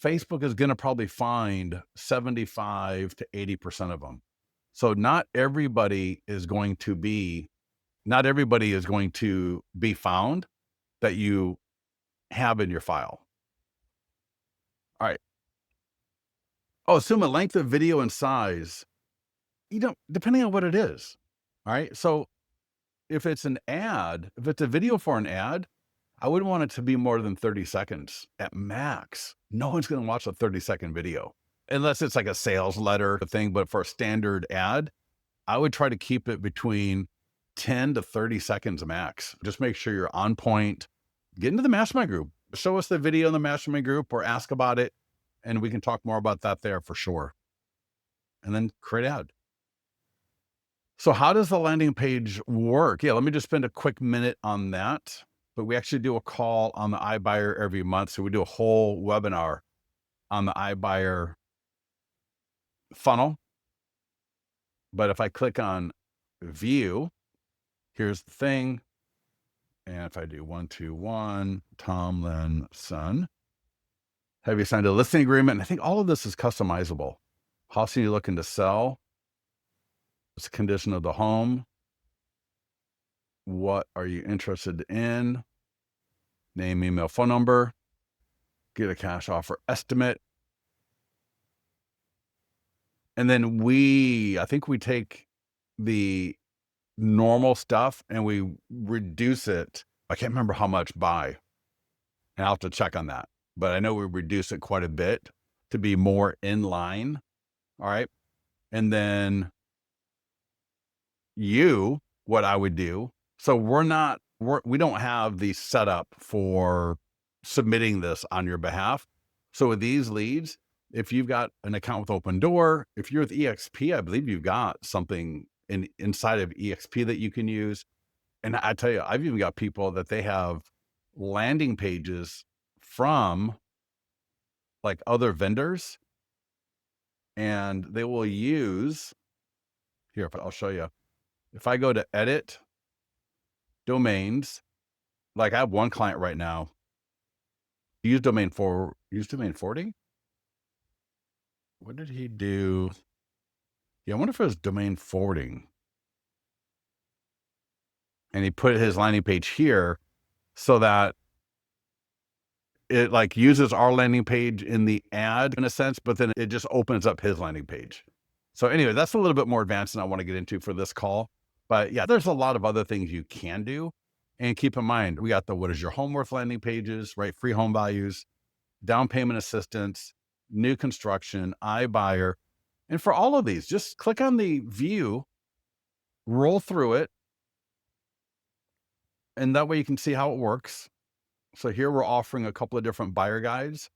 Speaker 1: Facebook is going to probably find 75 to 80% of them. So not everybody is going to be found that you have in your file. All right. Oh, assume a length of video and size, depending on what it is. All right. So if it's a video for an ad, I wouldn't want it to be more than 30 seconds at max. No one's going to watch a 30-second video unless it's like a sales letter thing. But for a standard ad, I would try to keep it between 10 to 30 seconds max. Just make sure you're on point. Get into the mastermind group. Show us the video in the mastermind group or ask about it, and we can talk more about that there for sure. And then create ad. So how does the landing page work? Yeah, let me just spend a quick minute on that. But we actually do a call on the iBuyer every month. So we do a whole webinar on the iBuyer funnel. But if I click on view, here's the thing. And if I do 121, Tomlinson, have you signed a listing agreement? And I think all of this is customizable. How soon are you looking to sell? What's the condition of the home? What are you interested in? Name, email, phone number. Get a cash offer estimate. And then I think we take the normal stuff and we reduce it. I can't remember how much by, and I'll have to check on that. But I know we reduce it quite a bit to be more in line. All right. And then what I would do. So we don't have the setup for submitting this on your behalf. So with these leads, if you've got an account with Open Door, if you're with EXP, I believe you've got something inside of EXP that you can use. And I tell you, I've even got people that they have landing pages from like other vendors, and they will use here. I'll show you. If I go to edit domains, like I have one client right now, use domain 40. What did he do? Yeah, I wonder if it was domain forwarding. And he put his landing page here so that it like uses our landing page in the ad in a sense, but then it just opens up his landing page. So anyway, that's a little bit more advanced than I want to get into for this call. But yeah, there's a lot of other things you can do. And keep in mind, we got the what is your home worth landing pages, right? Free home values, down payment assistance, new construction, iBuyer. And for all of these, just click on the view, roll through it, and that way you can see how it works. So here we're offering a couple of different buyer guides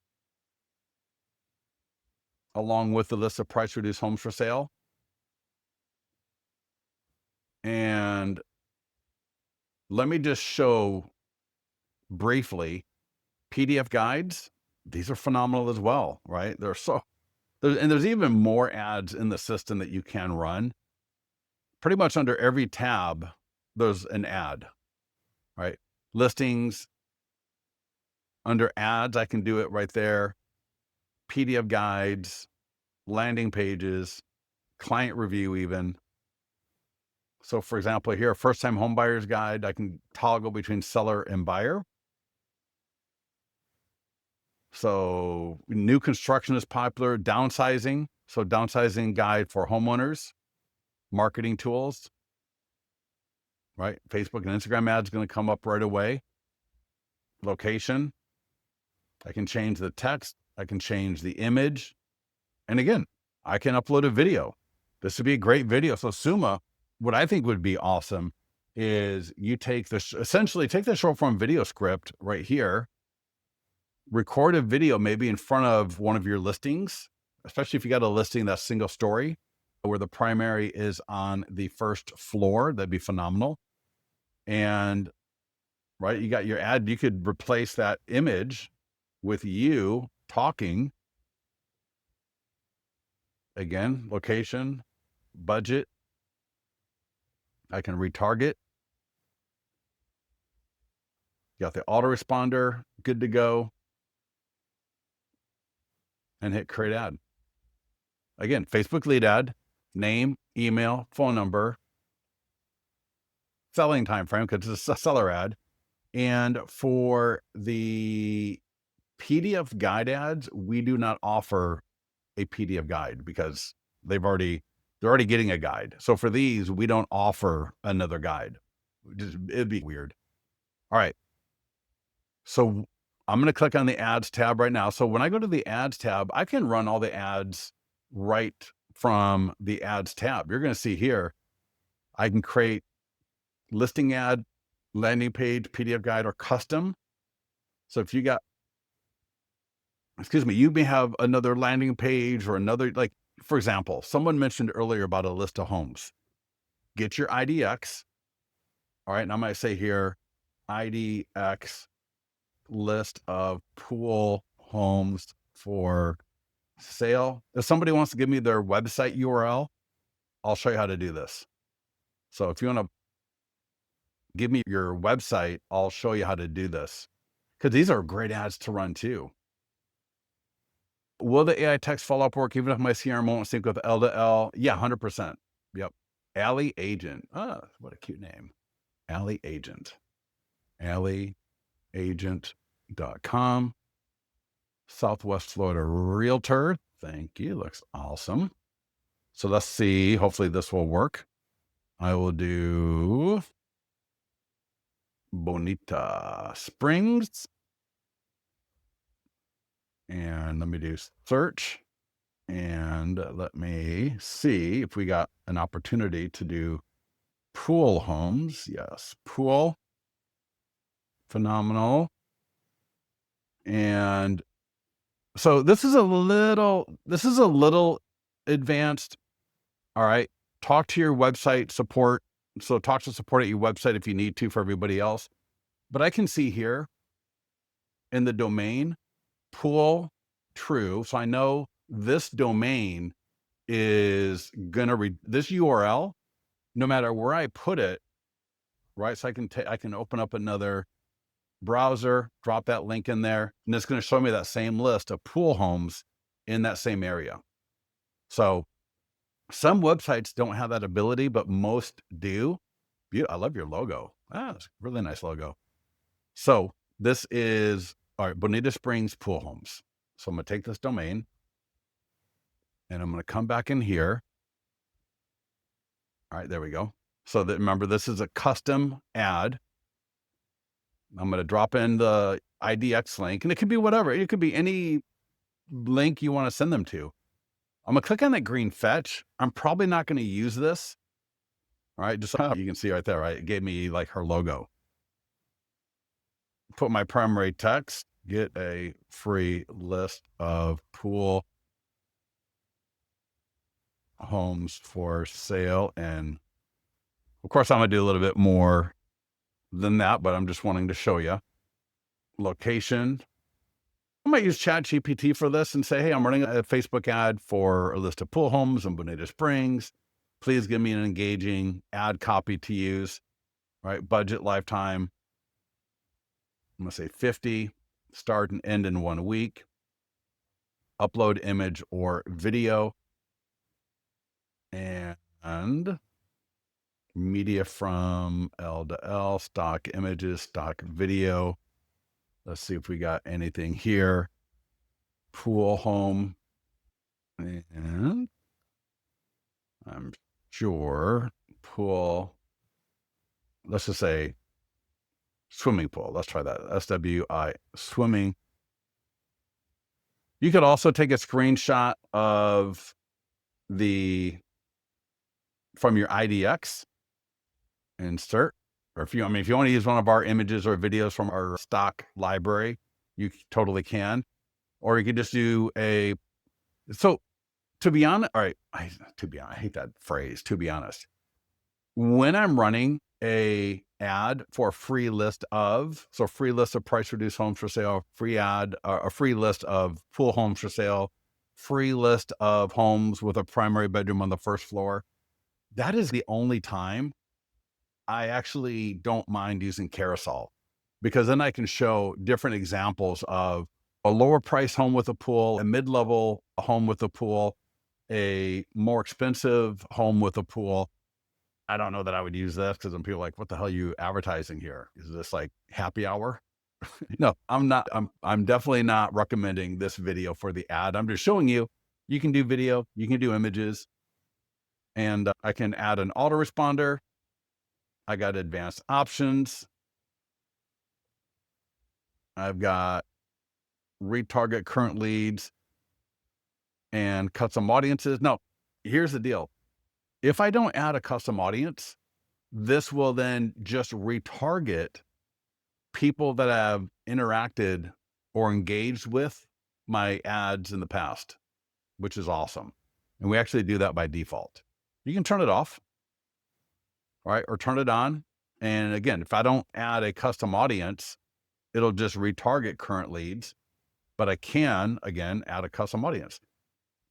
Speaker 1: along with the list of price reduced homes for sale. And let me just show briefly PDF guides. These are phenomenal as well, right? There's even more ads in the system that you can run. Pretty much under every tab, there's an ad, right? Listings, under ads, I can do it right there. PDF guides, landing pages, client review even. So for example, here, first time home buyer's guide, I can toggle between seller and buyer. So new construction is popular, downsizing. So downsizing guide for homeowners, marketing tools, right? Facebook and Instagram ads going to come up right away. Location. I can change the text. I can change the image. And again, I can upload a video. This would be a great video. So Suma, what I think would be awesome is you take this, essentially take the short form video script right here, record a video maybe in front of one of your listings, especially if you got a listing that's single story where the primary is on the first floor. That'd be phenomenal. And right, you got your ad, you could replace that image with you talking. Again, location, budget. I can retarget. Got the autoresponder, good to go. And hit create ad. Again, Facebook lead ad, name, email, phone number, selling time frame because it's a seller ad. And for the PDF guide ads, we do not offer a PDF guide because they're already getting a guide. So for these, we don't offer another guide. It'd be weird. All right. So I'm going to click on the ads tab right now. So when I go to the ads tab, I can run all the ads right from the ads tab. You're going to see here, I can create listing ad, landing page, PDF guide, or custom. So if you got, you may have another landing page or another, like, for example, someone mentioned earlier about a list of homes. Get your IDX. All right. And I might say here, IDX list of pool homes for sale. If somebody wants to give me their website URL, I'll show you how to do this. So if you want to give me your website, I'll show you how to do this because these are great ads to run too. Will the AI text follow-up work even if my CRM won't sync with L to L? Yeah, 100%. Yep. Alley Agent. Ah, what a cute name. Alley Agent. alleyagent.com. Southwest Florida Realtor. Thank you. Looks awesome. So let's see. Hopefully this will work. I will do Bonita Springs. And let me do search. And let me see if we got an opportunity to do pool homes. Yes, pool. Phenomenal. And so this is a little advanced. All right. Talk to your website support. So talk to support at your website if you need to for everybody else. But I can see here in the domain, pool true. So I know this domain is going to read this URL, no matter where I put it, right? So I can open up another browser, drop that link in there, and it's going to show me that same list of pool homes in that same area. So some websites don't have that ability, but most do. I love your logo. It's a really nice logo. So this is, all right, Bonita Springs Pool Homes. So I'm going to take this domain and I'm going to come back in here. All right, there we go. So that, remember, this is a custom ad. I'm going to drop in the IDX link, and it could be whatever. It could be any link you want to send them to. I'm going to click on that green fetch. I'm probably not going to use this. All right, just so you can see right there, right? It gave me like her logo. Put my primary text, get a free list of pool homes for sale in Of course, I'm going to do a little bit more than that, but I'm just wanting to show you. Location. I might use ChatGPT for this and say, hey, I'm running a Facebook ad for a list of pool homes in Bonita Springs. Please give me an engaging ad copy to use, right? Budget lifetime. I'm going to say 50, start and end in 1 week. Upload image or video. And media from L to L, stock images, stock video. Let's see if we got anything here. Pool home. And I'm sure pool, let's just say swimming pool. Let's try that. SWI, swimming. You could also take a screenshot of from your IDX, insert, or if you want to use one of our images or videos from our stock library, you totally can. Or you could just do so to be honest, all right, I hate that phrase, to be honest. When I'm running a ad for a free list of price reduced homes for sale, a free list of pool homes for sale, free list of homes with a primary bedroom on the first floor, that is the only time I actually don't mind using carousel, because then I can show different examples of a lower price home with a pool, a mid-level home with a pool, a more expensive home with a pool. I don't know that I would use this because then people are like, what the hell are you advertising here? Is this like happy hour? No, I'm not. I'm definitely not recommending this video for the ad. I'm just showing you can do video, you can do images, and I can add an autoresponder. I got advanced options. I've got retarget current leads and custom audiences. Now, here's the deal. If I don't add a custom audience, this will then just retarget people that have interacted or engaged with my ads in the past, which is awesome. And we actually do that by default. You can turn it off, right? Or turn it on. And again, if I don't add a custom audience, it'll just retarget current leads, but I can, again, add a custom audience.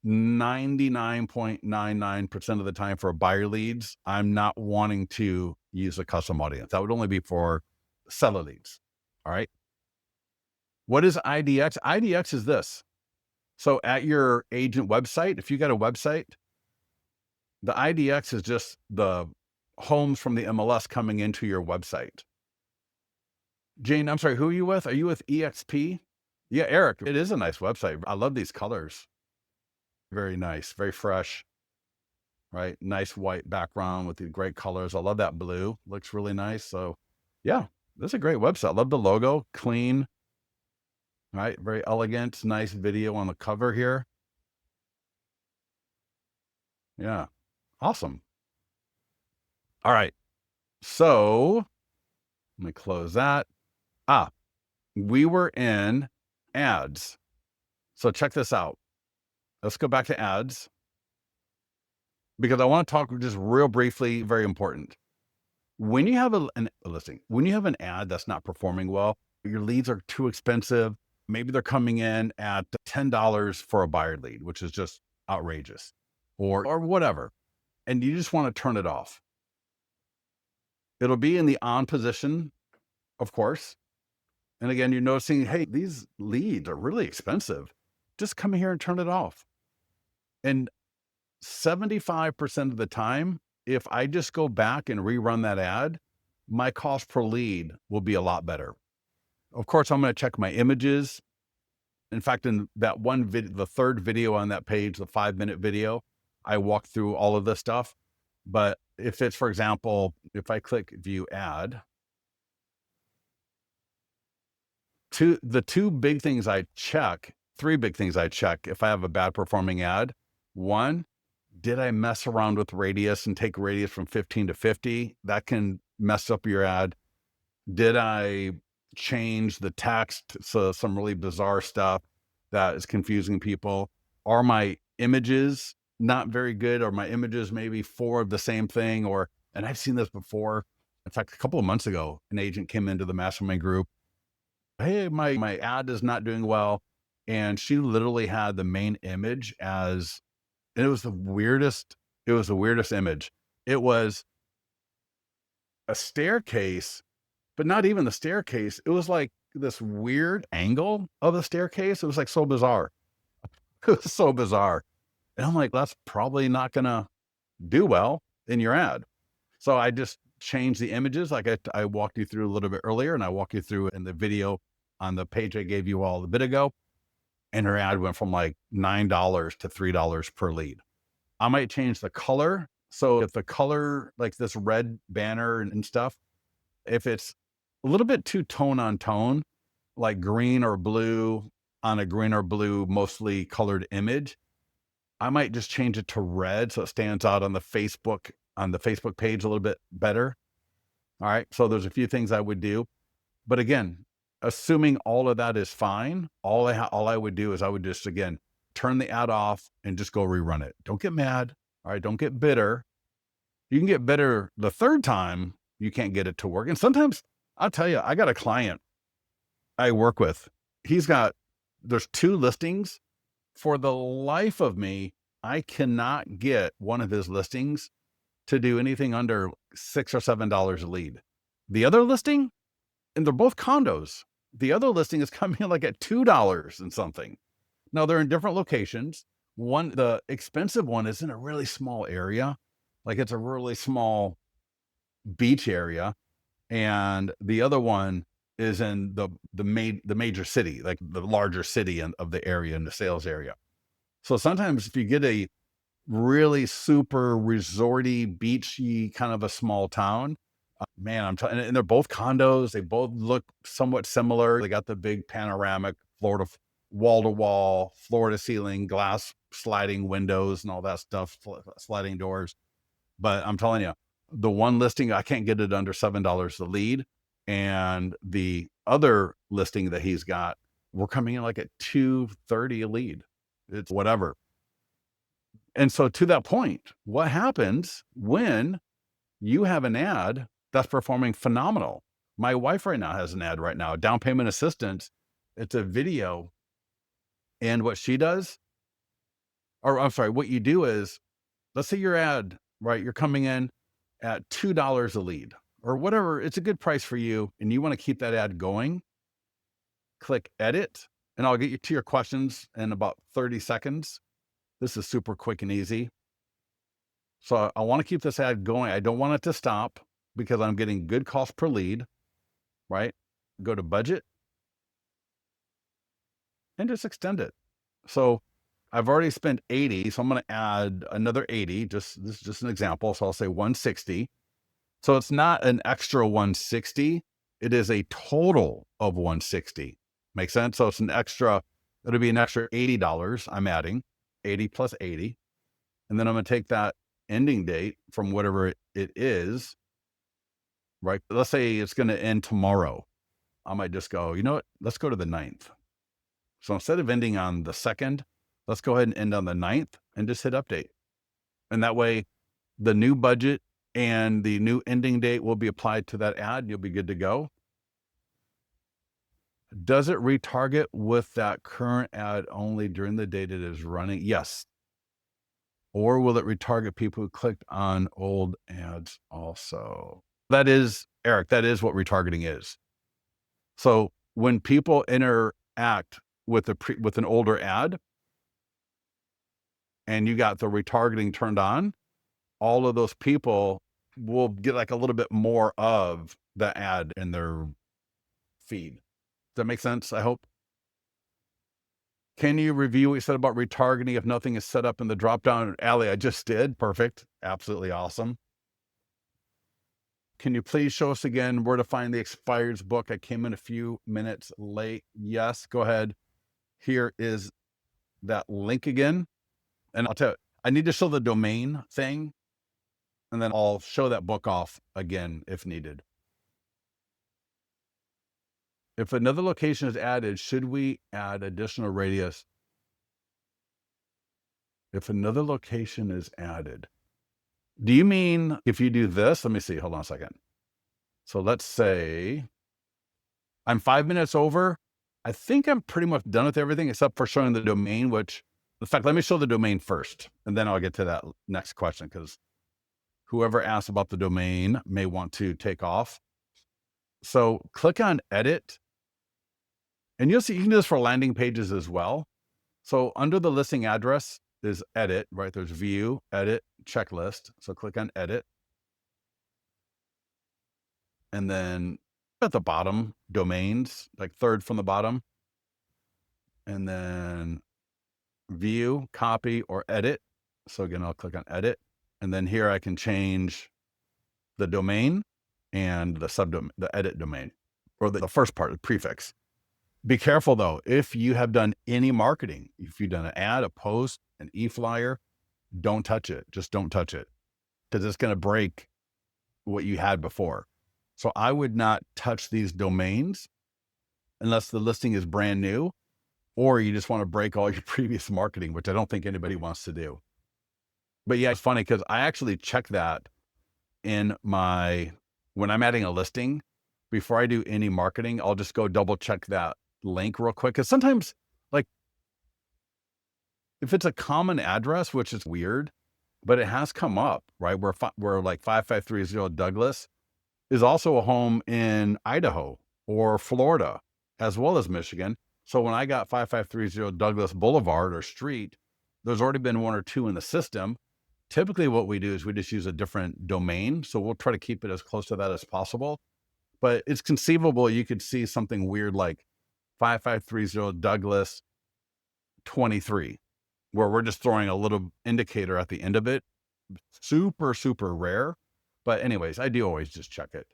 Speaker 1: 99.99% of the time for buyer leads, I'm not wanting to use a custom audience. That would only be for seller leads. All right. What is IDX? IDX is this. So at your agent website, if you got a website, the IDX is just the homes from the MLS coming into your website. Jane, I'm sorry, who are you with? Are you with EXP? Yeah, Eric, it is a nice website. I love these colors. Very nice, very fresh, right? Nice white background with the great colors. I love that blue. Looks really nice. So yeah, this is a great website. I love the logo, clean, right? Very elegant, nice video on the cover here. Yeah, awesome. All right, so let me close that. We were in ads. So check this out. Let's go back to ads because I want to talk just real briefly, very important. When you have a listing, when you have an ad that's not performing well, your leads are too expensive. Maybe they're coming in at $10 for a buyer lead, which is just outrageous, or whatever. And you just want to turn it off. It'll be in the on position, of course. And again, you're noticing, hey, these leads are really expensive. Just come here and turn it off. And 75% of the time, if I just go back and rerun that ad, my cost per lead will be a lot better. Of course, I'm going to check my images. In fact, in that one video, the third video on that page, the 5-minute video, I walk through all of this stuff. But if it's, for example, if I click view ad, the three big things I check if I have a bad performing ad. One, did I mess around with radius and take radius from 15 to 50? That can mess up your ad. Did I change the text? So some really bizarre stuff that is confusing people. Are my images not very good? Or my images maybe 4 of the same thing? Or And I've seen this before. In fact, a couple of months ago, an agent came into the mastermind group. Hey, my ad is not doing well. And she literally had the main image as, and it was the weirdest image. It was a staircase, but not even the staircase. It was like this weird angle of the staircase. It was like so bizarre. It was so bizarre. And I'm like, that's probably not going to do well in your ad. So I just changed the images. Like I walked you through a little bit earlier, and I walked you through in the video on the page I gave you all a bit ago. And her ad went from like $9 to $3 per lead. I might change the color. So if the color, like this red banner and stuff, if it's a little bit too tone on tone, like green or blue on a green or blue, mostly colored image, I might just change it to red so it stands out on the Facebook page a little bit better. All right. So there's a few things I would do. But again, assuming all of that is fine, all I would do is I would just, again, turn the ad off and just go rerun it. Don't get mad. All right. Don't get bitter. You can get bitter the third time you can't get it to work. And sometimes I'll tell you, I got a client I work with. There's 2 listings. For the life of me, I cannot get one of his listings to do anything under $6 or $7 a lead. The other listing, and they're both condos. The other listing is coming in like at $2 and something. Now they're in different locations. The expensive one is in a really small area. Like it's a really small beach area. And the other one is in the major city, like the larger city of the area, in the sales area. So sometimes if you get a really super resorty, beachy kind of a small town, man, and they're both condos. They both look somewhat similar. They got the big panoramic Florida wall to wall, floor to ceiling, glass sliding windows and all that stuff, sliding doors. But I'm telling you, the one listing, I can't get it under $7 a lead. And the other listing that he's got, we're coming in like at $230 a lead. It's whatever. And so to that point, what happens when you have an ad that's performing phenomenal? My wife right now has an ad right now, down payment assistance. It's a video. And what she does, or I'm sorry, what you do is, let's say your ad, right? You're coming in at $2 a lead or whatever. It's a good price for you. And you want to keep that ad going. Click edit, and I'll get you to your questions in about 30 seconds. This is super quick and easy. So I want to keep this ad going. I don't want it to stop because I'm getting good cost per lead, right? Go to budget and just extend it. So I've already spent 80. So I'm going to add another 80. This is just an example. So I'll say 160. So it's not an extra 160. It is a total of 160. Make sense? So it'll be an extra $80 I'm adding, 80 plus 80. And then I'm going to take that ending date from whatever it is, right? Let's say it's going to end tomorrow. I might just go, you know what? Let's go to the 9th. So instead of ending on the 2nd, let's go ahead and end on the 9th and just hit update. And that way the new budget and the new ending date will be applied to that ad. And you'll be good to go. Does it retarget with that current ad only during the date it is running? Yes. Or will it retarget people who clicked on old ads also? That is, Eric, that is what retargeting is. So when people interact with an older ad and you got the retargeting turned on, all of those people will get like a little bit more of the ad in their feed. Does that make sense? I hope. Can you review what you said about retargeting if nothing is set up in the dropdown? Allie, I just did. Perfect. Absolutely awesome. Can you please show us again where to find the expireds book? I came in a few minutes late. Yes, go ahead. Here is that link again. And I'll tell you, I need to show the domain thing, and then I'll show that book off again if needed. If another location is added, should we add additional radius? If another location is added, Do you mean if you do this? Let me see. Hold on a second. So let's say I'm 5 minutes over. I think I'm pretty much done with everything except for showing the domain, which, in fact, let me show the domain first, and then I'll get to that next question because whoever asked about the domain may want to take off. So click on edit, and you'll see you can do this for landing pages as well. So under the listing address is edit, right? There's view, edit, checklist. So click on edit. And then at the bottom, domains, like third from the bottom. And then view, copy, or edit. So again, I'll click on edit. And then here I can change the domain and the subdomain, the edit domain, or the first part, the prefix. Be careful though, if you have done any marketing, if you've done an ad, a post, an e-flyer, don't touch it. Just don't touch it because it's going to break what you had before. So I would not touch these domains unless the listing is brand new or you just want to break all your previous marketing, which I don't think anybody wants to do. But yeah, it's funny because I actually check that in when I'm adding a listing, before I do any marketing, I'll just go double check that link real quick. Cause sometimes like if it's a common address, which is weird, but it has come up, right? Where like 5530 Douglas is also a home in Idaho or Florida, as well as Michigan. So when I got 5530 Douglas Boulevard or street, there's already been one or two in the system. Typically what we do is we just use a different domain. So we'll try to keep it as close to that as possible. But it's conceivable you could see something weird like 5530 Douglas 23, where we're just throwing a little indicator at the end of it. Super, super rare. But anyways, I do always just check it.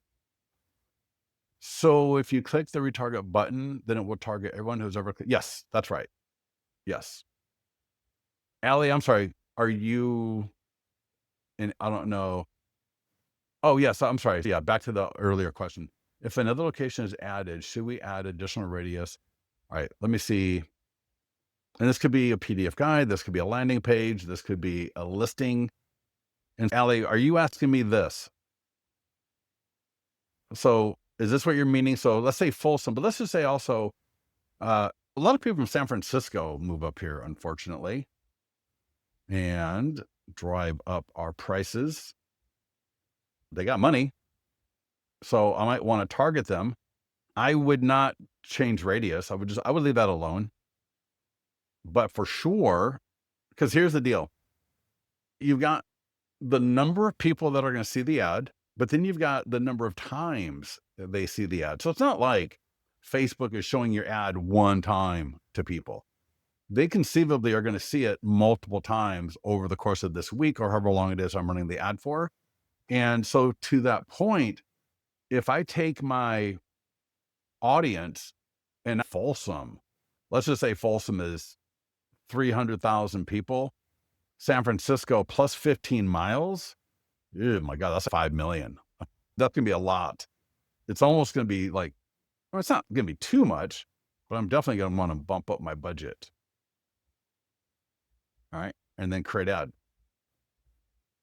Speaker 1: So if you click the retarget button, then it will target everyone who's ever clicked. Yes, that's right. Yes. Allie, I'm sorry. Are you in? I don't know. Oh, yes. I'm sorry. Yeah. Back to the earlier question. If another location is added, should we add additional radius? All right. Let me see. And this could be a PDF guide. This could be a landing page. This could be a listing. And Allie, are you asking me this? So is this what you're meaning? So let's say Folsom, but let's just say also, a lot of people from San Francisco move up here, unfortunately, and drive up our prices. They got money. So I might want to target them. I would not change radius. I would leave that alone. But for sure, because here's the deal. You've got the number of people that are going to see the ad, but then you've got the number of times that they see the ad. So it's not like Facebook is showing your ad one time to people. They conceivably are going to see it multiple times over the course of this week or however long it is I'm running the ad for. And so to that point, if I take my audience and Folsom, let's just say Folsom is 300,000 people, San Francisco plus 15 miles. Oh my God, that's 5 million. That's going to be a lot. It's almost going to be like, well, it's not going to be too much, but I'm definitely going to want to bump up my budget. All right. And then create ad.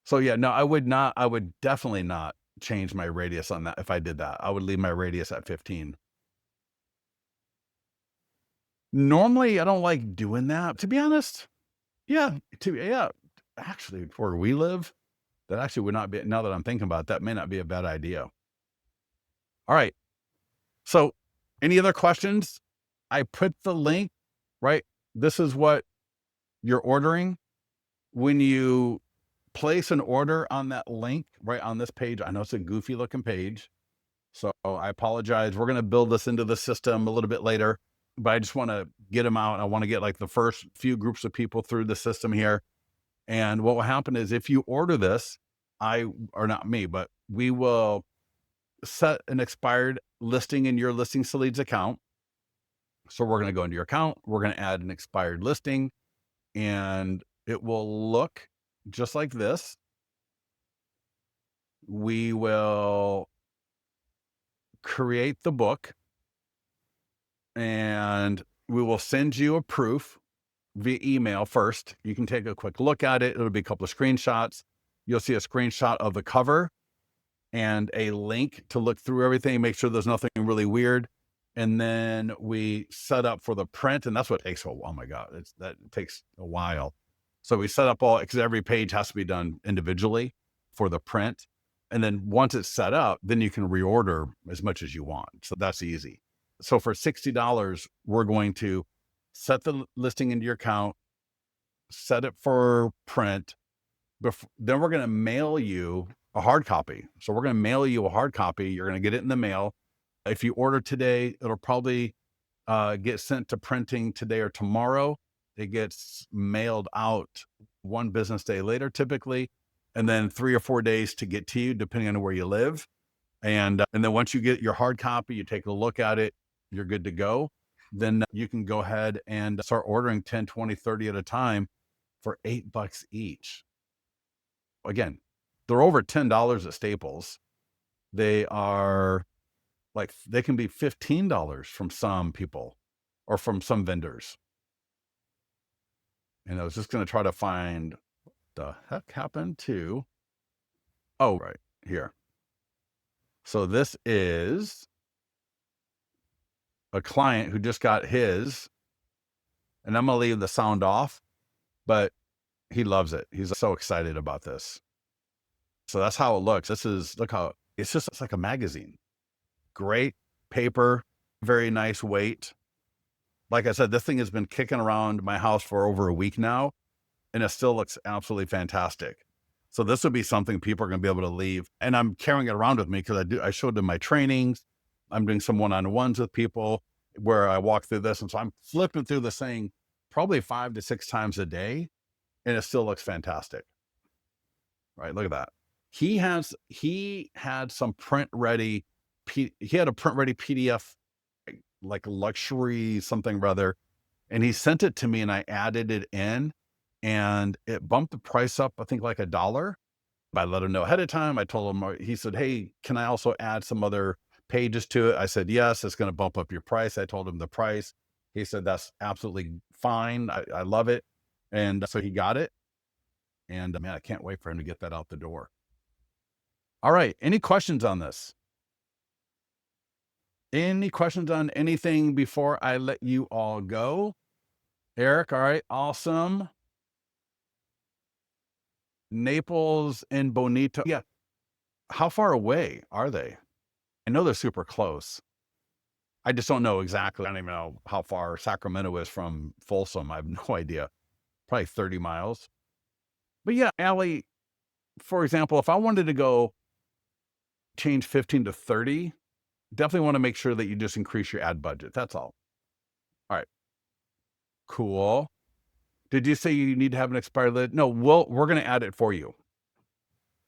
Speaker 1: So yeah, no, I would definitely not change my radius on that. If I did that, I would leave my radius at 15. Normally I don't like doing that, to be honest. Yeah. Actually, where we live, that actually would not be, now that I'm thinking about it, that may not be a bad idea. All right. So any other questions? I put the link, right? This is what you're ordering. When you place an order on that link, right on this page, I know it's a goofy looking page. So I apologize. We're going to build this into the system a little bit later, but I just want to get them out. I want to get like the first few groups of people through the system here. And what will happen is if you order this, or not me, but we will set an expired listing in your Listings to Leads account. So we're going to go into your account. We're going to add an expired listing and it will look just like this. We will create the book and we will send you a proof via email first. You can take a quick look at it. It'll be a couple of screenshots. you'll see a screenshot of the cover and a link to look through everything, make sure there's nothing really weird. And then we set up for the print, and that's what takes oh my God, that takes a while. So we set up all, because every page has to be done individually for the print. And then once it's set up, then you can reorder as much as you want. So that's easy. So for $60, we're going to set the listing into your account, set it for print. Then we're going to mail you a hard copy. So we're going to mail you a hard copy. You're going to get it in the mail. If you order today, it'll probably get sent to printing today or tomorrow. It gets mailed out 1 business day later, typically, and then 3 or 4 days to get to you, depending on where you live. And then once you get your hard copy, you take a look at it, you're good to go. Then you can go ahead and start ordering 10, 20, 30 at a time for $8 each. Again, they're over $10 at Staples. They are like, they can be $15 from some people or from some vendors. And I was just going to try to find the heck happened to, oh, right here. So this is a client who just got his, and I'm going to leave the sound off, but he loves it. He's so excited about this. So that's how it looks. Look how it's like a magazine. Great paper, very nice weight. Like I said, this thing has been kicking around my house for over a week now, and it still looks absolutely fantastic. So this would be something people are going to be able to leave. And I'm carrying it around with me because I showed them my trainings. I'm doing some one-on-ones with people where I walk through this. And so I'm flipping through this thing probably 5 to 6 times a day, and it still looks fantastic. Right? Look at that. He had some print ready. He had a print ready PDF, like luxury something rather, and he sent it to me, and I added it in, and it bumped the price up, I think like $1. I let him know ahead of time. I told him, he said, "Hey, can I also add some other pages to it?" I said, "Yes, it's going to bump up your price." I told him the price. He said, "That's absolutely fine. I love it." And so he got it. And man, I can't wait for him to get that out the door. All right. Any questions on this? Any questions on anything before I let you all go? Eric, all right, awesome. Naples and Bonito. Yeah. How far away are they? I know they're super close. I just don't know exactly. I don't even know how far Sacramento is from Folsom. I have no idea. Probably 30 miles. But yeah, Allie, for example, if I wanted to go change 15 to 30, definitely want to make sure that you just increase your ad budget. That's all. All right. Cool. Did you say you need to have an expired lid? No, we're going to add it for you.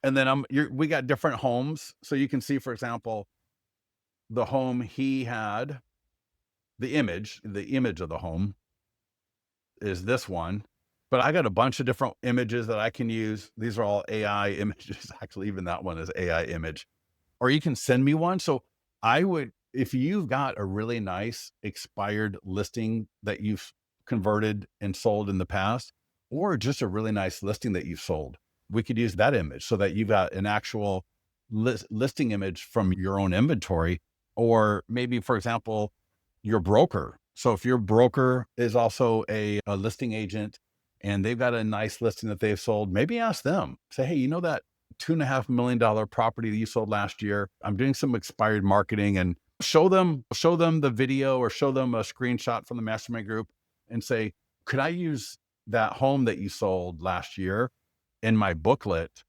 Speaker 1: And then we got different homes. So you can see, for example, the home he had, the image of the home is this one. But I got a bunch of different images that I can use. These are all AI images. Actually, even that one is AI image. Or you can send me one. So I would, if you've got a really nice expired listing that you've converted and sold in the past, or just a really nice listing that you've sold, we could use that image so that you've got an actual listing image from your own inventory. Or maybe, for example, your broker. So if your broker is also a listing agent and they've got a nice listing that they've sold, maybe ask them, say, "Hey, you know that $2.5 million property that you sold last year? I'm doing some expired marketing," and show them the video or show them a screenshot from the mastermind group and say, "Could I use that home that you sold last year in my booklet?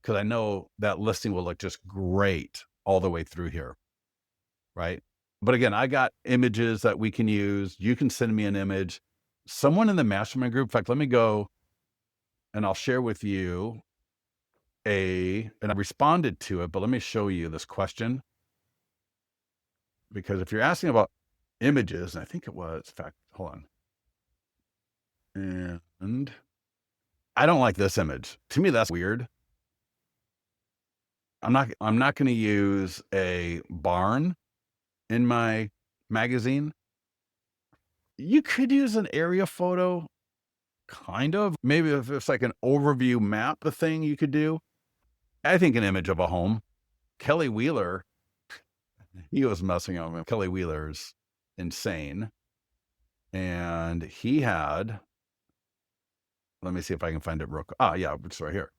Speaker 1: Because I know that listing will look just great all the way through here." Right. But again, I got images that we can use. You can send me an image. Someone in the mastermind group, in fact, let me go and I'll share with you and I responded to it, but let me show you this question. Because if you're asking about images, and I think it was, in fact, hold on. And I don't like this image. To me, that's weird. I'm not going to use a barn in my magazine. You could use an area photo. kind of. Maybe if it's like an overview map, the thing you could do. I think an image of a home. Kelly Wheeler, he was messing on me. Kelly Wheeler's insane. And he had, let me see if I can find it real quick. Ah, yeah, it's right here.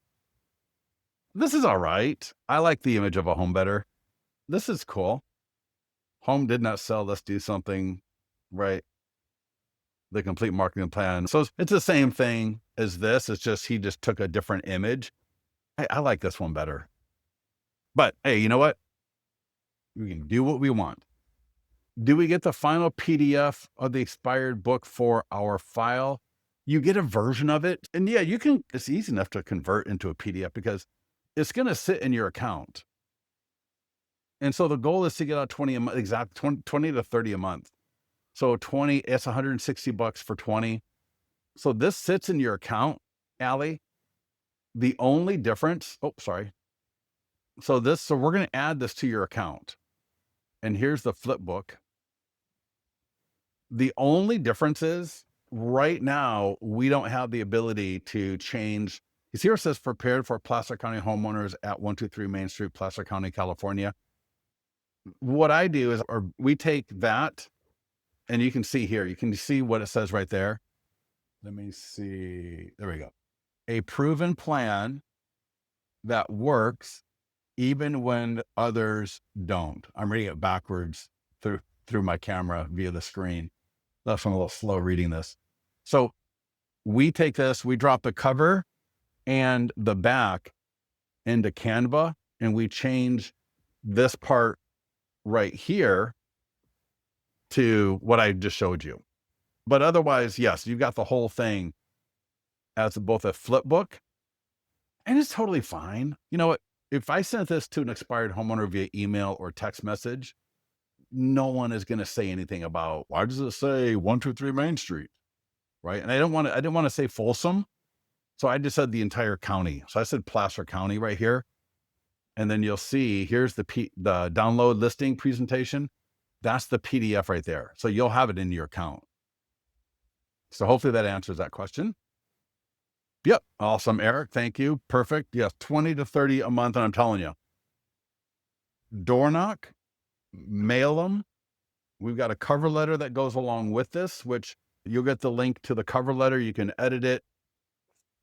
Speaker 1: This is all right. I like the image of a home better. This is cool. Home did not sell. Let's do something, right? The complete marketing plan. So it's the same thing as this. It's just he just took a different image. I like this one better. But hey, you know what? We can do what we want. Do we get the final PDF of the expired book for our file? You get a version of it. And yeah, you can, it's easy enough to convert into a PDF because it's going to sit in your account. And so the goal is to get out 20 a month, exact 20 to 30 a month. So 20, it's 160 bucks for 20. So this sits in your account, Allie. The only difference, oh, sorry. So we're going to add this to your account. And here's the flip book. The only difference is right now, we don't have the ability to change. You see where it says prepared for Placer County homeowners at 123 Main Street, Placer County, California. What I do is, or we take that, and you can see here, you can see what it says right there. Let me see. There we go. A proven plan that works even when others don't. I'm reading it backwards through my camera via the screen. That's why I'm a little slow reading this. So we take this, we drop the cover and the back into Canva, and we change this part right here to what I just showed you. But otherwise, yes, you've got the whole thing as both a flip book, and it's totally fine. You know what? If I sent this to an expired homeowner via email or text message, no one is going to say anything about, why does it say 123 Main Street? Right. And I didn't want to say Folsom. So I just said the entire county. So I said Placer County right here. And then you'll see, here's the download listing presentation. That's the PDF right there. So you'll have it in your account. So hopefully that answers that question. Yep. Awesome, Eric. Thank you. Perfect. Yes. 20 to 30 a month. And I'm telling you, door knock, mail them. We've got a cover letter that goes along with this, which you'll get the link to the cover letter. You can edit it,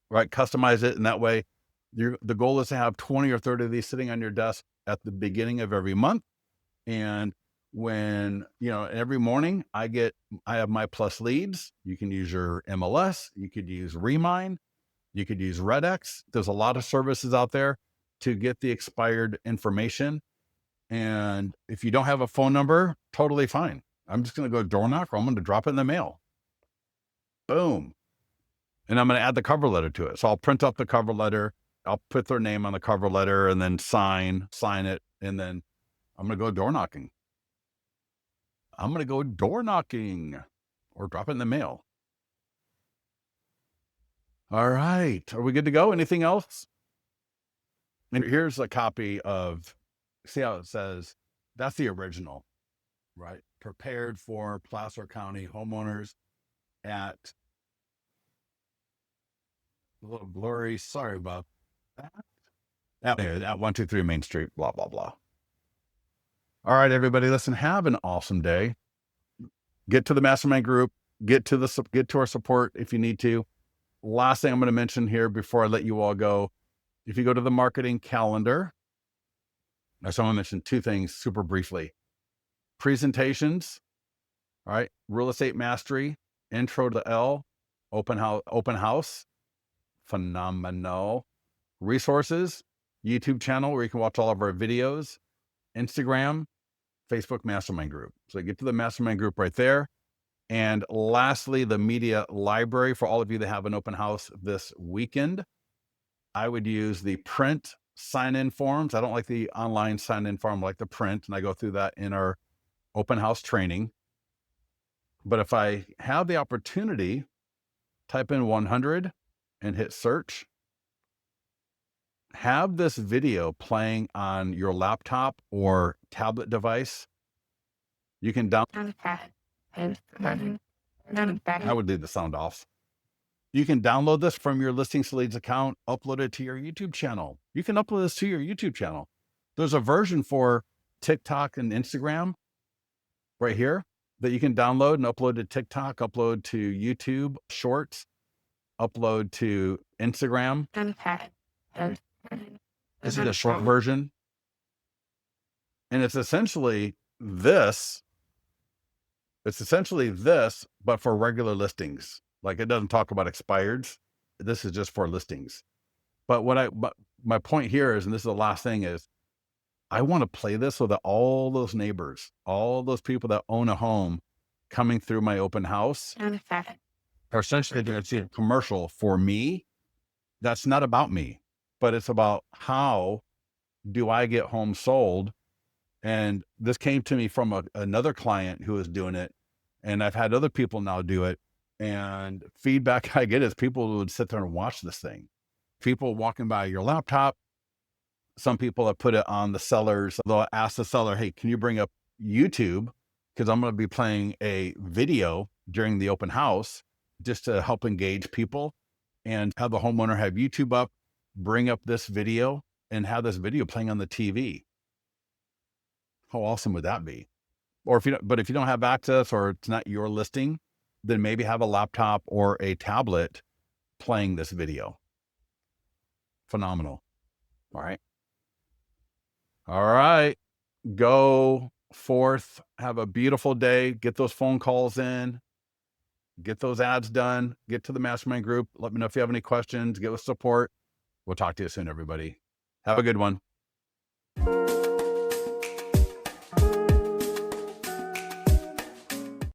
Speaker 1: right? Customize it. And that way the goal is to have 20 or 30 of these sitting on your desk at the beginning of every month. And when, every morning I have my plus leads. You can use your MLS. You could use Remind. You could use RedX. There's a lot of services out there to get the expired information. And if you don't have a phone number, totally fine. I'm just going to go door knock, or I'm going to drop it in the mail. Boom. And I'm going to add the cover letter to it. So I'll print up the cover letter. I'll put their name on the cover letter and then sign it. And then I'm going to go door knocking. Or drop it in the mail. All right. Are we good to go? Anything else? And here's a copy of, see how it says, that's the original, right? Prepared for Placer County homeowners at, a little blurry, sorry about that. At 123 Main Street, blah, blah, blah. All right, everybody, listen, have an awesome day. Get to the mastermind group, get to our support if you need to. Last thing I'm going to mention here before I let you all go, if you go to the marketing calendar, I just want to mention two things super briefly. Presentations, all right, real estate mastery, intro to L, open house, phenomenal. Resources, YouTube channel where you can watch all of our videos, Instagram, Facebook mastermind group. So get to the mastermind group right there. And lastly, the media library for all of you that have an open house this weekend. I would use the print sign-in forms. I don't like the online sign-in form, I like the print, and I go through that in our open house training. But if I have the opportunity, type in 100 and hit search. Have this video playing on your laptop or tablet device. You can download. I would leave the sound off. You can download this from your Listings Leads account, upload it to your YouTube channel. You can upload this to your YouTube channel. There's a version for TikTok and Instagram right here that you can download and upload to TikTok, upload to YouTube Shorts, upload to Instagram. This is a short version. And it's essentially this. It's essentially this, but for regular listings. Like, it doesn't talk about expireds. This is just for listings. But my point here is, and this is the last thing, is I want to play this so that all those neighbors, all those people that own a home coming through my open house are essentially going to see a commercial for me. That's not about me, but it's about how do I get homes sold. And this came to me from another client who was doing it. And I've had other people now do it. And feedback I get is people would sit there and watch this thing. People walking by your laptop. Some people have put it on the sellers. They'll ask the seller, hey, can you bring up YouTube? Because I'm going to be playing a video during the open house just to help engage people, and have the homeowner have YouTube up, bring up this video, and have this video playing on the TV. How awesome would that be? Or if you don't have access, or it's not your listing, then maybe have a laptop or a tablet playing this video. Phenomenal. All right. All right. Go forth. Have a beautiful day. Get those phone calls in. Get those ads done. Get to the mastermind group. Let me know if you have any questions. Give us support. We'll talk to you soon, everybody. Have a good one.